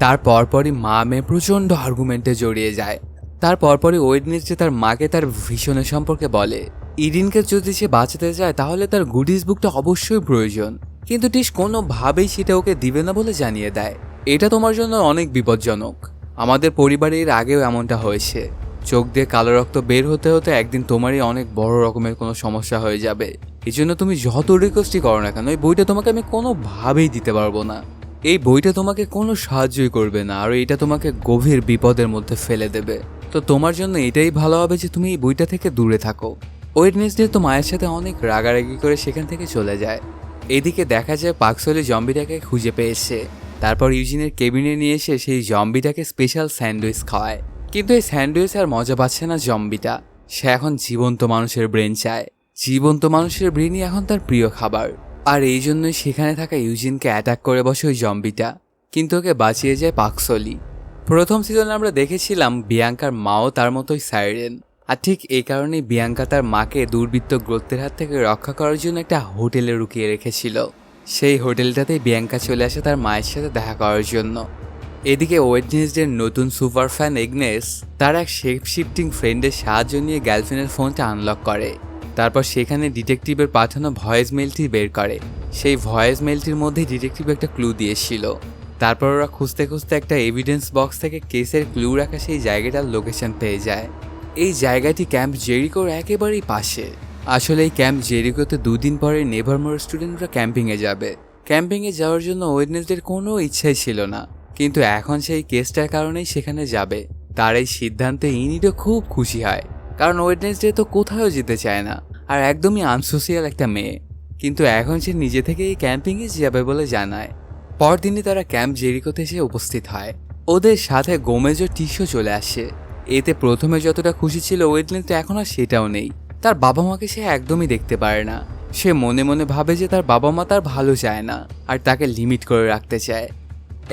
তার পরপরই মা মেয়ে প্রচণ্ড আর্গুমেন্টে জড়িয়ে যায়। তার পরপরই ওয়েডনেসডে তার মাকে তার ভিশনের সম্পর্কে বলে। ইরিনকে যদি সে বাঁচাতে চায় তাহলে তার গুডিস বুকটা অবশ্যই প্রয়োজন, কিন্তু টিস কোনোভাবেই সেটা ওকে দিবে না বলে জানিয়ে দেয়। এটা তোমার জন্য অনেক বিপজ্জনক, আমাদের পরিবারের আগেও এমনটা হয়েছে। চোখ দিয়ে কালো রক্ত বের হতে হতে একদিন তোমারই অনেক বড় রকমের কোনো সমস্যা হয়ে যাবে। এই জন্য তুমি যত রিকোয়েস্টই করো না কেন, এই বইটা তোমাকে আমি কোনোভাবেই দিতে পারবো না। এই বইটা তোমাকে কোনো সাহায্যই করবে না, আর এটা তোমাকে গভীর বিপদের মধ্যে ফেলে দেবে। তো তোমার জন্য এটাই ভালো হবে যে তুমি এই বইটা থেকে দূরে থাকো। ওয়েডনেসডে তো মায়ের সাথে অনেক রাগারাগি করে সেখান থেকে চলে যায়। এদিকে দেখা যায় পাকসলি জম্বিটাকে খুঁজে পেয়েছে। তারপর ইউজিনের কেবিনে নিয়ে এসে সেই জম্বিটাকে স্পেশাল স্যান্ডউইচ খাওয়ায়। কিন্তু এই স্যান্ডউইচ আর মজা পাচ্ছে না জম্বিটা। সে এখন জীবন্ত মানুষের ব্রেন চায়। জীবন্ত মানুষের ব্রেনই এখন তার প্রিয় খাবার। আর এই জন্যই সেখানে থাকা ইউজিনকে অ্যাটাক করে বসে ওই জম্বিটা, কিন্তু ওকে বাঁচিয়ে যায় পাকসলি। প্রথম সিজনে আমরা দেখেছিলাম বিয়াঙ্কার মাও তার মতোই সাইরেন। আর ঠিক এই কারণেই বিয়াঙ্কা তার মাকে দুর্বৃত্ত গ্রোথের হাত থেকে রক্ষা করার জন্য একটা হোটেলে লুকিয়ে রেখেছিল। সেই হোটেলটাতেই বিয়াঙ্কা চলে আসে তার মায়ের সাথে দেখা করার জন্য। এদিকে ওয়েডনেসডের নতুন সুপার ফ্যান এগনেস তার এক শেপ শিফটিং ফ্রেন্ডের সাহায্য নিয়ে গার্লফ্রেন্ডের ফোনটা আনলক করে। তারপর সেখানে ডিটেকটিভের পাঠানো ভয়েস মেলটি বের করে। সেই ভয়েস মেলটির মধ্যে ডিটেকটিভ একটা ক্লু দিয়েছিল। তারপর ওরা খুঁজতে খুঁজতে একটা এভিডেন্স বক্স থেকে কেসের ক্লু রাখা সেই জায়গাটার লোকেশন পেয়ে যায়। এই জায়গাটি ক্যাম্প জেরিকোর একেবারেই পাশে। আসলে এই ক্যাম্প জেরিকোতে 2 দিন পরে নেভারমোর স্টুডেন্টরা ক্যাম্পিংয়ে যাবে। ক্যাম্পিংয়ে যাওয়ার জন্য ওয়েডনেসডের কোনো ইচ্ছাই ছিল না, কিন্তু এখন সেই কেসটার কারণেই সেখানে যাবে। তার এই সিদ্ধান্তে ইনিডও খুব খুশি হয়, কারণ ওয়েডনেসডে তো কোথাও যেতে চায় না আর একদমই আনসোশিয়াল একটা মেয়ে। কিন্তু এখন সে নিজে থেকে এই ক্যাম্পিংয়ে যাবে বলে জানায়। পরদিনই তারা ক্যাম্প জেরিকোতে এসে উপস্থিত হয়। ওদের সাথে গোমেজ ও টিশো চলে আসে। এতে প্রথমে যতটা খুশি ছিল ওয়েডনেসডে এখন আর সেটাও নেই। তার বাবা মাকে সে একদমই দেখতে পারে না। সে মনে মনে ভাবে যে তার বাবা মা তার ভালো চায় না আর তাকে লিমিট করে রাখতে চায়।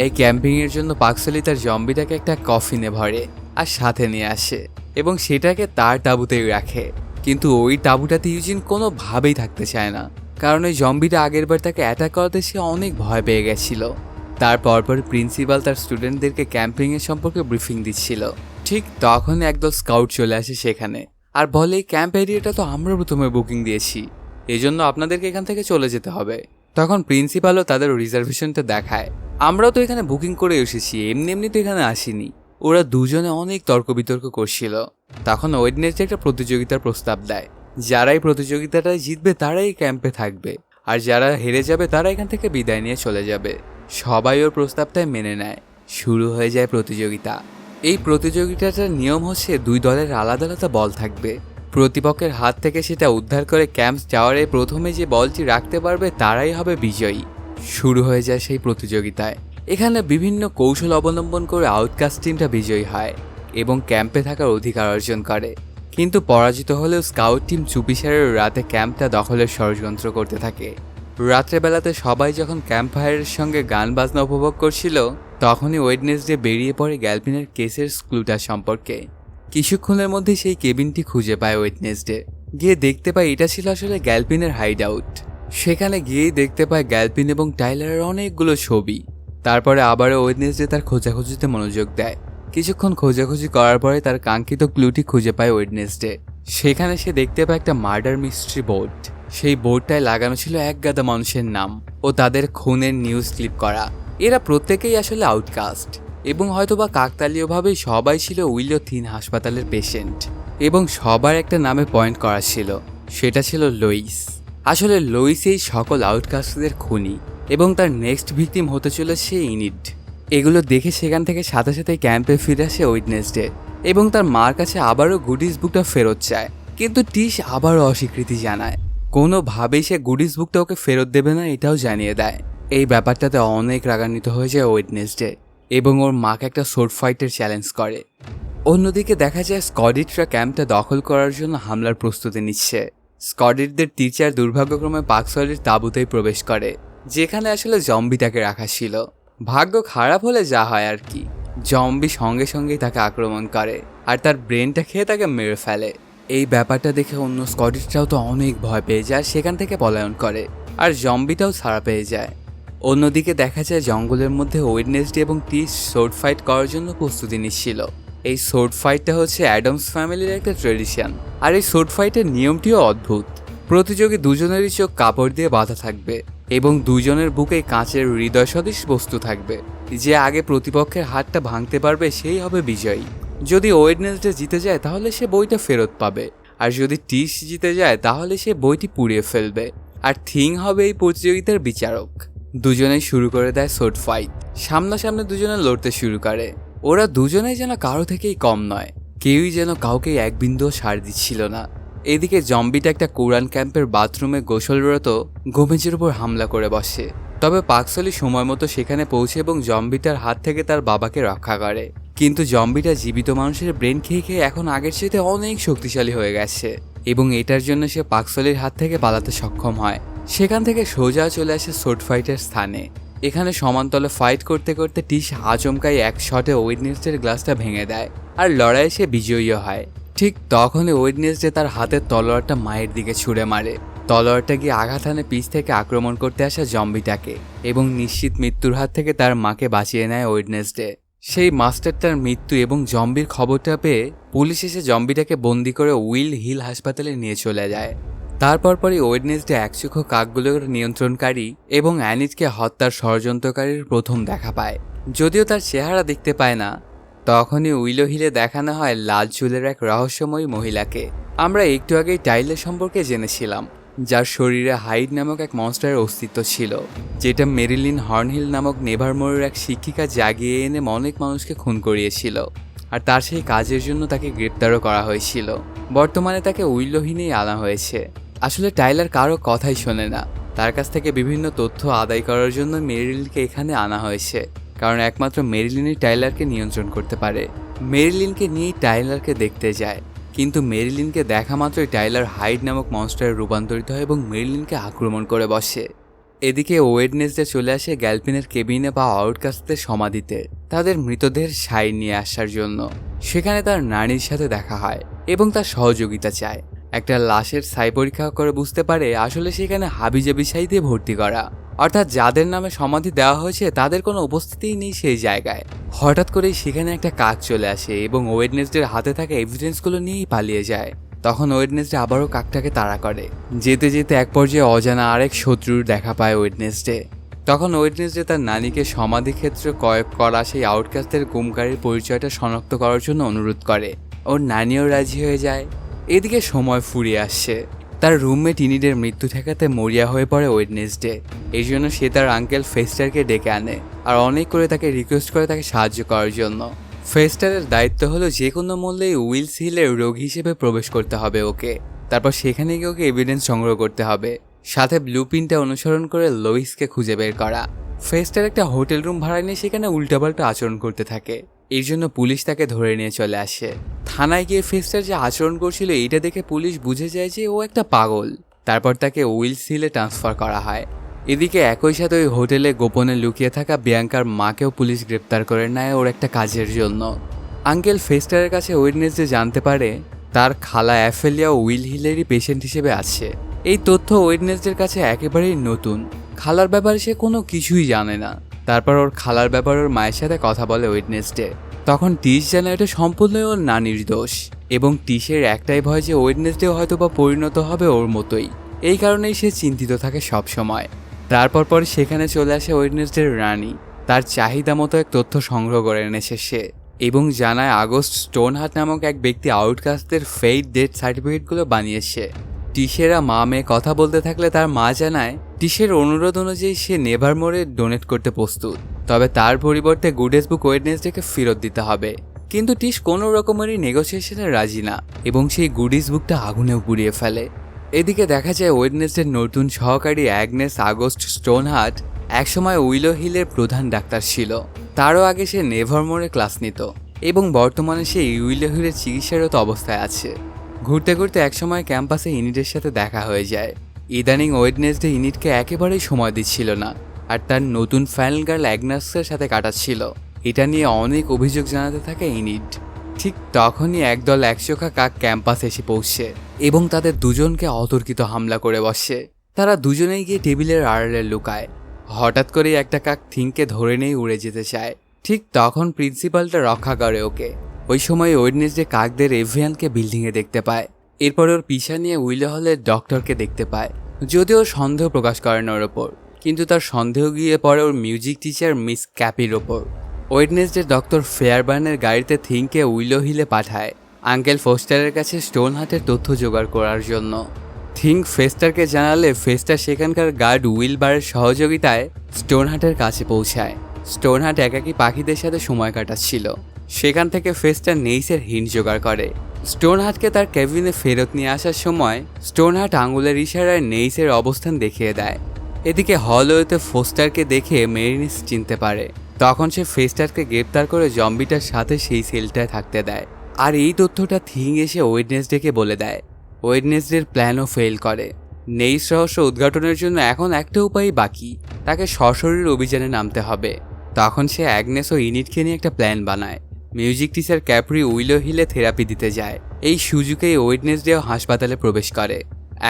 এই ক্যাম্পিংয়ের জন্য পাকসলি তার জম্বিটাকে একটা কফিনে ভরে আর সাথে নিয়ে আসে এবং সেটাকে তার তাঁবুতেই রাখে। কিন্তু ওই তাঁবুটাতে ইউজিন কোনোভাবেই থাকতে চায় না, কারণ ওই জম্বিটা আগেরবার তাকে অ্যাটাক করাতে সে অনেক ভয় পেয়ে গেছিল। তারপর প্রিন্সিপাল তার স্টুডেন্টদেরকে ক্যাম্পিংয়ের সম্পর্কে ব্রিফিং দিচ্ছিল। ঠিক তখনই একদল স্কাউট চলে আসে সেখানে আর বলে, এই ক্যাম্প এরিয়াটা তো আমরা প্রথমে বুকিং দিয়েছি, এজন্য আপনাদেরকে এখান থেকে চলে যেতে হবে। তখন প্রিন্সিপালও তাদের রিজার্ভেশনটা দেখায়। আমরাও তো এখানে বুকিং করে এসেছি, এমনি এমনি তো এখানে আসিনি। ওরা দুজনে অনেক তর্ক বিতর্ক করছিল। তখন ওয়েডনেসডে একটা প্রতিযোগিতার প্রস্তাব দেয়। যারা এই প্রতিযোগিতাটায় জিতবে তারাই ক্যাম্পে থাকবে, আর যারা হেরে যাবে তারা এখান থেকে বিদায় নিয়ে চলে যাবে। সবাই ওর প্রস্তাবটাই মেনে নেয়। শুরু হয়ে যায় প্রতিযোগিতা। এই প্রতিযোগিতাটার নিয়ম হচ্ছে 2 দলের আলাদা আলাদা বল থাকবে। প্রতিপক্ষের হাত থেকে সেটা উদ্ধার করে ক্যাম্প টাওয়ারে প্রথমে যে বলটি রাখতে পারবে তারাই হবে বিজয়ী। শুরু হয়ে যায় সেই প্রতিযোগিতায়। এখানে বিভিন্ন কৌশল অবলম্বন করে আউটকাস্ট টিমটা বিজয়ী হয় এবং ক্যাম্পে থাকার অধিকার অর্জন করে। কিন্তু পরাজিত হলেও স্কাউট টিম চুপিসারের রাতে ক্যাম্পটা দখলের ষড়যন্ত্র করতে থাকে। রাত্রেবেলাতে সবাই যখন ক্যাম্প ফায়ারের সঙ্গে গান বাজনা উপভোগ করছিল, তখনই ওয়েডনেসডে বেরিয়ে পড়ে গ্যালপিনের কেসের ক্লুটা সম্পর্কে। কিছুক্ষণের মধ্যে সেই কেবিনটি খুঁজে পায় ওয়েডনেসডে। গিয়ে দেখতে পায় এটা ছিল আসলে গ্যালপিনের হাইড আউট। সেখানে গিয়েই দেখতে পায় গ্যালপিন এবং টাইলারের অনেকগুলো ছবি। তারপরে আবারও ওয়েডনেসডে তার খোঁজাখুঁজিতে মনোযোগ দেয়। কিছুক্ষণ খোঁজাখুঁজি করার পরে তার কাঙ্ক্ষিত ক্লুটি খুঁজে পায় ওয়েডনেসডে। সেখানে সে দেখতে পায় একটা মার্ডার মিস্ট্রি বোর্ড। সেই বোর্ডটায় লাগানো ছিল এক গাদা মানুষের নাম ও তাদের খুনের নিউজ ক্লিপ করা। এরা প্রত্যেকেই আসলে আউটকাস্ট এবং হয়তোবা কাকতালীয়ভাবেই সবাই ছিল উইলিও থিন হাসপাতালের পেশেন্ট। এবং সবার একটা নামে পয়েন্ট করা ছিল, সেটা ছিল লুইস। আসলে লুইস এই সকল আউটকাস্টদের খুনি এবং তার নেক্সট ভিকটিম হতে চলেছে ইনিড। এগুলো দেখে সেখান থেকে সাথে সাথে ক্যাম্পে ফিরে আসে ওয়েডনেসডে এবং তার মার কাছে আবারও গুডিস বুকটা ফেরত চায়। কিন্তু টিশ আবারও অস্বীকৃতি জানায়। কোনোভাবেই সে গুডিস বুকটা ওকে ফেরত দেবে না এটাও জানিয়ে দেয়। এই ব্যাপারটাতে অনেক রাগান্বিত হয়ে যায় ওয়েডনেসডে এবং ওর মাকে একটা সোর্ড ফাইটের চ্যালেঞ্জ করে। অন্যদিকে দেখা যায় স্কডিটরা ক্যাম্পটা দখল করার জন্য হামলার প্রস্তুতি নিচ্ছে। স্কডিটদের টিচার দুর্ভাগ্যক্রমে পাকসলির তাঁবুতেই প্রবেশ করে, যেখানে আসলে জম্বিটাকে রাখা ছিল। ভাগ্য খারাপ হলে যা হয় আর কি, জম্বি সঙ্গে সঙ্গেই তাকে আক্রমণ করে আর তার ব্রেনটা খেয়ে তাকে মেরে ফেলে। এই ব্যাপারটা দেখে অন্য স্কটিশরাও তো অনেক ভয় পেয়ে যায়, সেখান থেকে পলায়ন করে আর জম্বিটাও ছাড়া পেয়ে যায়। অন্যদিকে দেখা যায় জঙ্গলের মধ্যে ওয়েডনেসডে এবং টিশ সোর্ড ফাইট করার জন্য প্রস্তুতি নিচ্ছিল। এই সোর্ড ফাইটটা হচ্ছে অ্যাডামস ফ্যামিলির একটা ট্রেডিশন, আর এই সোর্ড ফাইটের নিয়মটিও অদ্ভুত। প্রতিযোগী দুজনেরই চোখ কাপড় দিয়ে বাঁধা থাকবে এবং দুজনের বুকে কাঁচের হৃদয় সদৃশ বস্তু থাকবে। যে আগে প্রতিপক্ষের হাতটা ভাঙতে পারবে সেই হবে বিজয়ী। যদি ওয়েডনেসডে জিতে যায় তাহলে সে বইটা ফেরত পাবে, আর যদি টিশ জিতে যায় তাহলে সে বইটি পুড়িয়ে ফেলবে। আর থিং হবে এই প্রতিযোগিতার বিচারক। দুজনেই শুরু করে দেয় সোর্ড ফাইট। সামনাসামনি দুজনে লড়তে শুরু করে। ওরা দুজনেই যেন কারো থেকেই কম নয়, কেউই যেন কাউকে এক বিন্দুও সাড় দিচ্ছিল না। এদিকে জম্বিটা একটা কোরআন ক্যাম্পের বাথরুমে গোসলরত গোমেজের উপর হামলা করে বসে। তবে পাকসলি সময় মতো সেখানে পৌঁছে এবং জম্বিটার হাত থেকে তার বাবাকে রক্ষা করে। কিন্তু জম্বিটা জীবিত মানুষের ব্রেন খেয়ে খেয়ে এখন আগের চেয়ে অনেক শক্তিশালী হয়ে গেছে এবং এটার জন্য সে পাকসলির হাত থেকে পালাতে সক্ষম হয়। সেখান থেকে সোজা চলে আসে সোর্ড ফাইটের স্থানে। এখানে সমান্তলে ফাইট করতে করতে টিশ আচমকাই এক শটে ওয়েডনেসডের গ্লাসটা ভেঙে দেয় আর লড়াইয়ে সে বিজয়ীও হয়। ঠিক তখনই ওয়েডনেসডে তার হাতের তলোয়ারটা মায়ের দিকে ছুঁড়ে মারে। তলোয়ারটা গিয়ে আঘাত হানে পিছ থেকে আক্রমণ করতে আসা জম্বিটাকে এবং নিশ্চিত মৃত্যুর হাত থেকে তার মাকে বাঁচিয়ে নেয় ওয়েডনেসডে। সেই মাস্টারটার মৃত্যু এবং জম্বির খবরটা পেয়ে পুলিশ এসে জম্বিটাকে বন্দি করে উইল হিল হাসপাতালে নিয়ে চলে যায়। তারপর পরই ওয়েডনেসডে একচক্ষু কাকগুলোর নিয়ন্ত্রণকারী এবং অ্যানিটকে হত্যার ষড়যন্ত্রকারীর প্রথম দেখা পায়। যদিও তার চেহারা দেখতে পায় না, তখনই উইলো হিলে দেখানো হয় লাল চুলের এক রহস্যময়ী মহিলাকে। আমরা একটু আগেই টাইলের সম্পর্কে জেনেছিলাম, যার শরীরে হাইড নামক এক মনস্টারের অস্তিত্ব ছিল, যেটা মেরিলিন হর্নহিল নামক নেভারমোরের এক শিক্ষিকা জাগিয়ে এনে অনেক মানুষকে খুন করিয়েছিল। আর তার সেই কাজের জন্য তাকে গ্রেপ্তারও করা হয়েছিল। বর্তমানে তাকে উইলোহিনেই আনা হয়েছে। আসলে টাইলার কারো কথাই শোনে না। তার কাছ থেকে বিভিন্ন তথ্য আদায় করার জন্য মেরিলিনকে এখানে আনা হয়েছে, কারণ একমাত্র মেরিলিনই টাইলারকে নিয়ন্ত্রণ করতে পারে। মেরিলিনকে নিয়েই টাইলারকে দেখতে যায়, কিন্তু মেরিলিনকে দেখা মাত্রই টাইলার হাইড নামক মনস্টারে রূপান্তরিত হয় এবং মেরিলিনকে আক্রমণ করে বসে। এদিকে ওয়েডনেসডে চলে আসে গ্যালপিনের কেবিনে বা আউটকাস্টদের সমাধিতে তাদের মৃতদেহের সাই নিয়ে আসার জন্য। সেখানে তার নানির সাথে দেখা হয় এবং তার সহযোগিতা চায়। একটা লাশের সাই পরীক্ষা করে বুঝতে পারে আসলে সেখানে হাবিজাবি সাই দিয়ে ভর্তি করা, অর্থাৎ যাদের নামে সমাধি দেওয়া হয়েছে তাদের কোনো উপস্থিতিই নেই সেই জায়গায়। হঠাৎ করেই সেখানে একটা কাক চলে আসে এবং ওয়েডনেসডের হাতে থাকা এভিডেন্সগুলো নিয়েই পালিয়ে যায়। তখন ওয়েডনেসডে আবারও কাকটাকে তাড়া করে। যেতে যেতে এক পর্যায়ে অজানা আরেক শত্রুর দেখা পায় ওয়েডনেসডে। তখন ওয়েডনেসডে তার নানিকে সমাধি ক্ষেত্রে কয়েক করা সেই আউটকাস্টদের গুমকারীর পরিচয়টা শনাক্ত করার জন্য অনুরোধ করে। ওর নানিও রাজি হয়ে যায়। এদিকে সময় ফুরিয়ে আসছে। তার রুমমেট ইনিডের মৃত্যু ঠেকাতে মরিয়া হয়ে পড়ে ওয়েডনেসডে। এই জন্য সে তার আঙ্কেল ফেস্টারকে ডেকে আনে আর অনেক করে তাকে রিকোয়েস্ট করে তাকে সাহায্য করার জন্য। ফেস্টারের দায়িত্ব হলো যে কোনো মূল্যেই উইলস হিলের রোগী হিসেবে প্রবেশ করতে হবে ওকে। তারপর সেখানে গিয়ে ওকে এভিডেন্স সংগ্রহ করতে হবে, সাথে ব্লুপ্রিন্টটা অনুসরণ করে লোইসকে খুঁজে বের করা। ফেস্টার একটা হোটেল রুম ভাড়া নিয়ে সেখানে উল্টাপাল্টা আচরণ করতে থাকে। এর জন্য পুলিশ তাকে ধরে নিয়ে চলে আসে। থানায় গিয়ে ফেস্টার যে আচরণ করছিল এইটা দেখে পুলিশ বুঝে যায় যে ও একটা পাগল। তারপর তাকে উইলস হিলে ট্রান্সফার করা হয়। এদিকে একই সাথে ওই হোটেলে গোপনে লুকিয়ে থাকা বিয়াঙ্কার মাকেও পুলিশ গ্রেপ্তার করে নেয় ওর একটা কাজের জন্য। আঙ্কেল ফেস্টারের কাছে ওয়েডনেসডে জানতে পারে তার খালা অ্যাফেলিয়া উইল হিলেরই পেশেন্ট হিসেবে আছে। এই তথ্য ওয়েডনেসডের কাছে একেবারেই নতুন। খালার ব্যাপারে সে কোনো কিছুই জানে না। তারপর ওর খালার ব্যাপারে ওর মায়ের সাথে কথা বলে ওয়েডনেসডে। তখন টিশ জানে এটা সম্পূর্ণই ওর নানির দোষ এবং টিশের একটাই ভয় যে ওয়েডনেসডে হয়তো বা পরিণত হবে ওর মতোই। এই কারণেই সে চিন্তিত থাকে সব সময়। তারপর সেখানে চলে আসে ওয়েডনেসডের রানী। তার চাহিদা মতো এক তথ্য সংগ্রহ করে এনেছে সে এবং জানায় আগস্ট স্টোনহাট নামক এক ব্যক্তি আউটকাস্টদের ফেইড ডেথ সার্টিফিকেটগুলো বানিয়েছে। টিশেরা মা মেয়ে কথা বলতে থাকলে তার মা জানায় টিশের অনুরোধ অনুযায়ী সে নেভারমোরে ডোনেট করতে প্রস্তুত, তবে তার পরিবর্তে গুডেস বুক ওয়েডনেসডেকে ফেরত দিতে হবে। কিন্তু টিশ কোনো রকমেরই নেগোসিয়েশনে রাজি না এবং সেই গুডিস বুকটা আগুনেও পুড়িয়ে ফেলে। এদিকে দেখা যায় ওয়েডনেসডের নতুন সহকারী অ্যাগনেস আগস্ট স্টোনহাট একসময় উইলো হিলের প্রধান ডাক্তার ছিল। তারও আগে সে নেভারমোরে ক্লাস নিত এবং বর্তমানে সে উইলো হিলের চিকিৎসারত অবস্থায় আছে। ঘুরতে ঘুরতে একসময় ক্যাম্পাসে ইনিডের সাথে দেখা হয়ে যায়। ইদানিং ওয়েডনেসডে ইনিডকে একেবারেই সময় দিচ্ছিল না আর তার নতুন ফাইনাল গার্ল অ্যাগনেসের সাথে কাটাচ্ছিল। এটা নিয়ে অনেক অভিযোগ জানাতে থাকে ইনিড। ঠিক তখনই একদল একচোখা কাক ক্যাম্পাসে এসে পৌঁছে এবং তাদের দুজনকে অতর্কিত হামলা করে বসে। তারা দুজনেই গিয়ে টেবিলের আড়ালে লুকায়। হঠাৎ করেই একটা কাক থিংকে ধরে নিয়ে উড়ে যেতে চায়। ঠিক তখন প্রিন্সিপালটা রক্ষা করে ওকে। ওই সময় ওয়েডনেসডে কাকদের এভিয়ানকে বিল্ডিংয়ে দেখতে পায়। এরপর ওর পিছা নিয়ে উইলো হলের ডক্টরকে দেখতে পায়। যদিও সন্দেহ প্রকাশ করেন ওর ওপর, কিন্তু তার সন্দেহ গিয়ে পড়ে ওর মিউজিক টিচার মিস ক্যাপির ওপর। ওয়েডনেসডে ডক্টর ফেয়ারবার্নের গাড়িতে থিংকে উইলো হিলে পাঠায় আঙ্কেল ফোস্টারের কাছে স্টোনহাটের তথ্য জোগাড় করার জন্য। থিং ফেস্টারকে জানালে ফেস্টার সেখানকার গার্ড উইলবারের সহযোগিতায় স্টোনহাটের কাছে পৌঁছায়। স্টোনহাট একাকী পাখিদের সাথে সময় কাটাচ্ছিল সেখান থেকে ফেস্টার নেইসের হিন্ট জোগাড় করে। স্টোনহার্টকে তার কেবিনে ফেরত নিয়ে আসার সময় স্টোনহার্ট আঙুলের ইশারায় নেইসের অবস্থান দেখিয়ে দেয়। এদিকে হলওয়েতে ফোস্টারকে দেখে মেরিনিস চিনতে পারে। তখন সে ফেস্টারকে গ্রেপ্তার করে জম্বিটার সাথে সেই সেলটায় থাকতে দেয়। আর এই তথ্যটা থিং এসে ওয়েডনেসডেকে বলে দেয়। ওয়েডনেসডের প্ল্যানও ফেল করে। নেইস রহস্য উদ্ঘাটনের জন্য এখন একটা উপায়ই বাকি, তাকে সশরীর অভিযানে নামতে হবে। তখন সে অ্যাগনেস ও ইনিটকে নিয়ে একটা প্ল্যান বানায়। মিউজিক টিচার ক্যাপ্রি উইলো হিলে থেরাপি দিতে যায়। এই সুযোগেই ওয়েডনেসডেও হাসপাতালে প্রবেশ করে।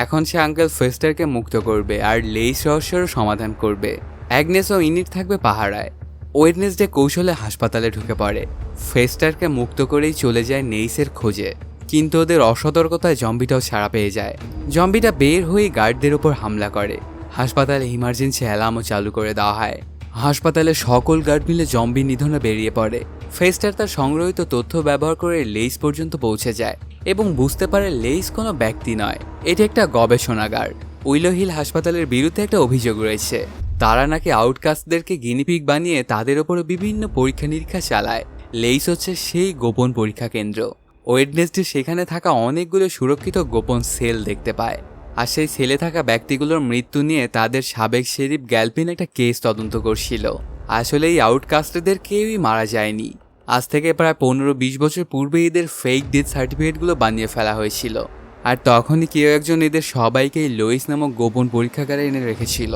এখন সে আঙ্কেল ফেস্টারকে মুক্ত করবে আর লেইস রহস্যেরও সমাধান করবে। অ্যাগনেস ও ইনিট থাকবে পাহারায়। ওয়েডনেসডে কৌশলে হাসপাতালে ঢুকে পড়ে। ফেস্টারকে মুক্ত করেই চলে যায় নেইসের খোঁজে, কিন্তু ওদের অসতর্কতায় জম্বিটাও ছাড়া পেয়ে যায়। জম্বিটা বের হয়ে গার্ডদের ওপর হামলা করে। হাসপাতালে ইমার্জেন্সি অ্যালার্মও চালু করে দেওয়া হয়। হাসপাতালের সকল গার্ড মিলে জম্বি নিধনে বেরিয়ে পড়ে। ফেস্টার তার সংগ্রহিত তথ্য ব্যবহার করে লেইস পর্যন্ত পৌঁছে যায় এবং বুঝতে পারে লেইস কোনো ব্যক্তি নয়, এটি একটা গবেষণাগার। উইলো হিল হাসপাতালের বিরুদ্ধে একটা অভিযোগ রয়েছে। তারা নাকি আউটকাস্টদেরকে গিনিপিগ বানিয়ে তাদের ওপরে বিভিন্ন পরীক্ষা নিরীক্ষা চালায়। লেইস হচ্ছে সেই গোপন পরীক্ষা কেন্দ্র। ওয়েডনেসডে সেখানে থাকা অনেকগুলো সুরক্ষিত গোপন সেল দেখতে পায়। আর সেই সেলে থাকা ব্যক্তিগুলোর মৃত্যু নিয়ে তাদের সাবেক শেরিফ গ্যালপিন একটা কেস তদন্ত করছিল। আসলে এই আউটকাস্টদের কেউই মারা যায়নি। আজ থেকে প্রায় 15-20 বছর পূর্বে এদের ফেক ডেথ সার্টিফিকেটগুলো বানিয়ে ফেলা হয়েছিল। আর তখনই কেউ একজন এদের সবাইকেই লোইস নামক গোপন পরীক্ষাগারে এনে রেখেছিল।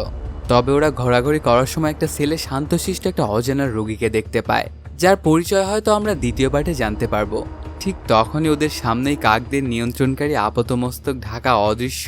তবে ওরা ঘোরাঘুরি করার সময় একটা সেলে শান্তশিষ্ট একটা অজানা রোগীকে দেখতে পায়, যার পরিচয় হয়তো আমরা দ্বিতীয় পার্টে জানতে পারবো। ঠিক তখনই ওদের সামনেই কাকদের নিয়ন্ত্রণকারী আপাতমস্তক ঢাকা অদৃশ্য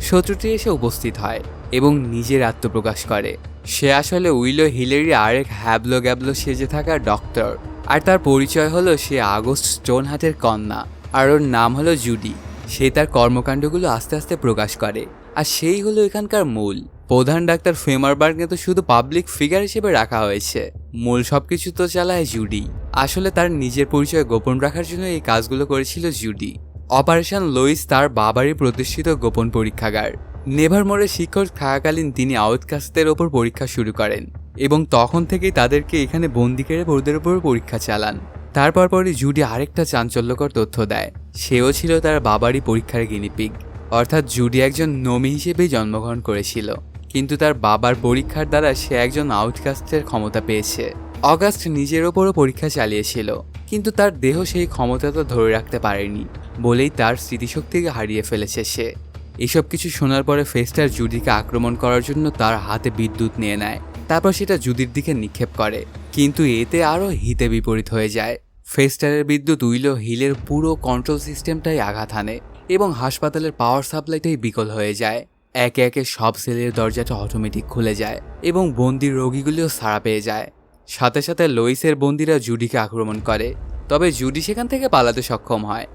শত্রুটি এসে উপস্থিত হয় এবং নিজের আত্মপ্রকাশ করে। সে আসলে উইলো হিলেরই আরেক হ্যাবলো গ্যাবলো সেজে থাকা ডক্টর। আর তার পরিচয় হলো সে আগস্ট স্টোনহার্টের কন্যা, আর ওর নাম হলো জুডি। সে তার কর্মকাণ্ডগুলো আস্তে আস্তে প্রকাশ করে, আর সেই হলো এখানকার মূল প্রধান ডাক্তার ফেমারবার্গকে তো শুধু পাবলিক ফিগার হিসেবে রাখা হয়েছে, মূল সবকিছু তো চালায় জুডি। আসলে তার নিজের পরিচয় গোপন রাখার জন্য এই কাজগুলো করেছিল জুডি। অপারেশন লোইস তার বাবারই প্রতিষ্ঠিত গোপন পরীক্ষাগার। নেভারমোরে শিক্ষক থাকাকালীন তিনি আউটকাস্টদের ওপর পরীক্ষা শুরু করেন এবং তখন থেকেই তাদেরকে এখানে বন্দি করে ওদের ওপর পরীক্ষা চালান। তারপর পরই জুডি আরেকটা চাঞ্চল্যকর তথ্য দেয়, সেও ছিল তার বাবারই পরীক্ষার গিনিপিগ। অর্থাৎ জুডি একজন নমি হিসেবেই জন্মগ্রহণ করেছিল, কিন্তু তার বাবার পরীক্ষার দ্বারা সে একজন আউটকাস্টের ক্ষমতা পেয়েছে। অগাস্ট নিজের ওপরও পরীক্ষা চালিয়েছিল, কিন্তু তার দেহ সেই ক্ষমতাটা ধরে রাখতে পারেনি বলেই তার স্মৃতিশক্তিকে হারিয়ে ফেলেছে সে। এসব কিছু শোনার পরে ফেস্টার জুডিকে আক্রমণ করার জন্য তার হাতে বিদ্যুৎ নিয়ে নেয়। তারপর সেটা জুডির দিকে নিক্ষেপ করে, কিন্তু এতে আরও হিতে বিপরীত হয়ে যায়। ফেস্টারের বিদ্যুৎ উইলো হিলের পুরো কন্ট্রোল সিস্টেমটাই আঘাত হানে এবং হাসপাতালের পাওয়ার সাপ্লাইটাই বিকল হয়ে যায়। একে একে সব সেলের দরজাটা অটোমেটিক খুলে যায় এবং বন্দির রোগীগুলিও ছাড়া পেয়ে যায়। সাথে সাথে লোইসের বন্দিরা জুডিকে আক্রমণ করে, তবে জুডি সেখান থেকে পালাতে সক্ষম হয়।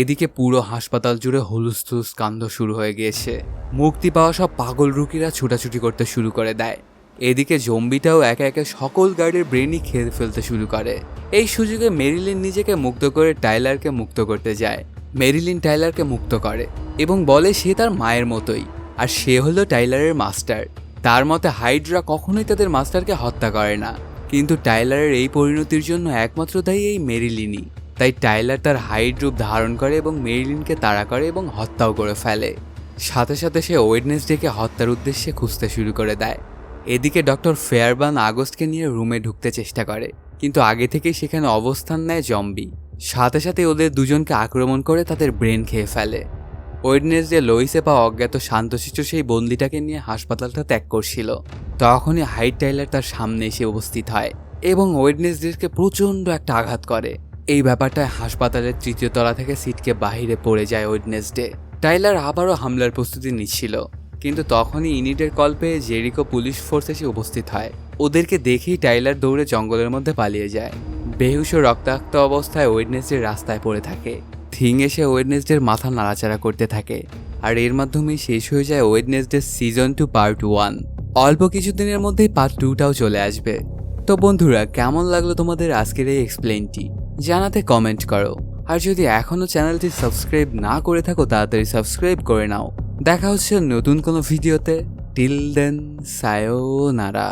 এদিকে পুরো হাসপাতাল জুড়ে হুলুস্থুলুস কাণ্ড শুরু হয়ে গিয়েছে। মুক্তি পাওয়া সব পাগল রুগীরা ছুটাছুটি করতে শুরু করে দেয়। এদিকে জম্বিটাও একে একে সকল গার্ডের ব্রেনই খেয়ে ফেলতে শুরু করে। এই সুযোগে মেরিলিন নিজেকে মুক্ত করে টাইলারকে মুক্ত করতে যায়। মেরিলিন টাইলারকে মুক্ত করে এবং বলে সে তার মায়ের মতোই, আর সে হলো টাইলারের মাস্টার। তার মতে হাইড্রা কখনোই তাদের মাস্টারকে হত্যা করে না, কিন্তু টাইলারের এই পরিণতির জন্য একমাত্র দায়ী এই মেরিলিনই। তাই টাইলার তার হাইড রূপ ধারণ করে এবং মেরিলিনকে তাড়া করে এবং হত্যাও করে ফেলে। সাথে সাথে সে ওয়েডনেসডেকে হত্যার উদ্দেশ্যে খুঁজতে শুরু করে দেয়। এদিকে ডক্টর ফেয়ারবার্ন আগস্টকে নিয়ে রুমে ঢুকতে চেষ্টা করে, কিন্তু আগে থেকেই সেখানে অবস্থান নেয় জম্বি। সাথে সাথে ওদের দুজনকে আক্রমণ করে তাদের ব্রেন খেয়ে ফেলে। ওয়েডনেসডে লোইসে পাওয়া অজ্ঞাত শান্তশিষ্ট সেই বন্দিটাকে নিয়ে হাসপাতালটা ত্যাগ করছিল। তখনই হাইড টাইলার তার সামনে এসে উপস্থিত হয় এবং ওয়েডনেসডেকে প্রচণ্ড একটা আঘাত করে। এই ব্যাপারটায় হাসপাতালের 3য় তলা থেকে সিটকে বাহিরে পড়ে যায় ওয়েডনেসডে। টাইলার আবারও হামলার প্রস্তুতি নিচ্ছিল, কিন্তু তখনই ইনিটের কল পেয়ে জেরিকো পুলিশ ফোর্স এসে উপস্থিত হয়। ওদেরকে দেখেই টাইলার দৌড়ে জঙ্গলের মধ্যে পালিয়ে যায়। বেহুশ ও রক্তাক্ত অবস্থায় ওয়েডনেসডে রাস্তায় পড়ে থাকে। থিং এসে ওয়েডনেসডের মাথা নাড়াচাড়া করতে থাকে, আর এর মাধ্যমেই শেষ হয়ে যায় ওয়েডনেসডে সিজন 2 পার্ট 1। অল্প কিছুদিনের মধ্যেই পার্ট 2টাও চলে আসবে। তো বন্ধুরা, কেমন লাগলো তোমাদের আজকের এই এক্সপ্লেইনটি জানাতে কমেন্ট করো। আর যদি এখনও চ্যানেলটি সাবস্ক্রাইব না করে থাকো তাড়াতাড়ি সাবস্ক্রাইব করে নাও। দেখা হচ্ছে নতুন কোনো ভিডিওতে। Till then, সায়োনারা।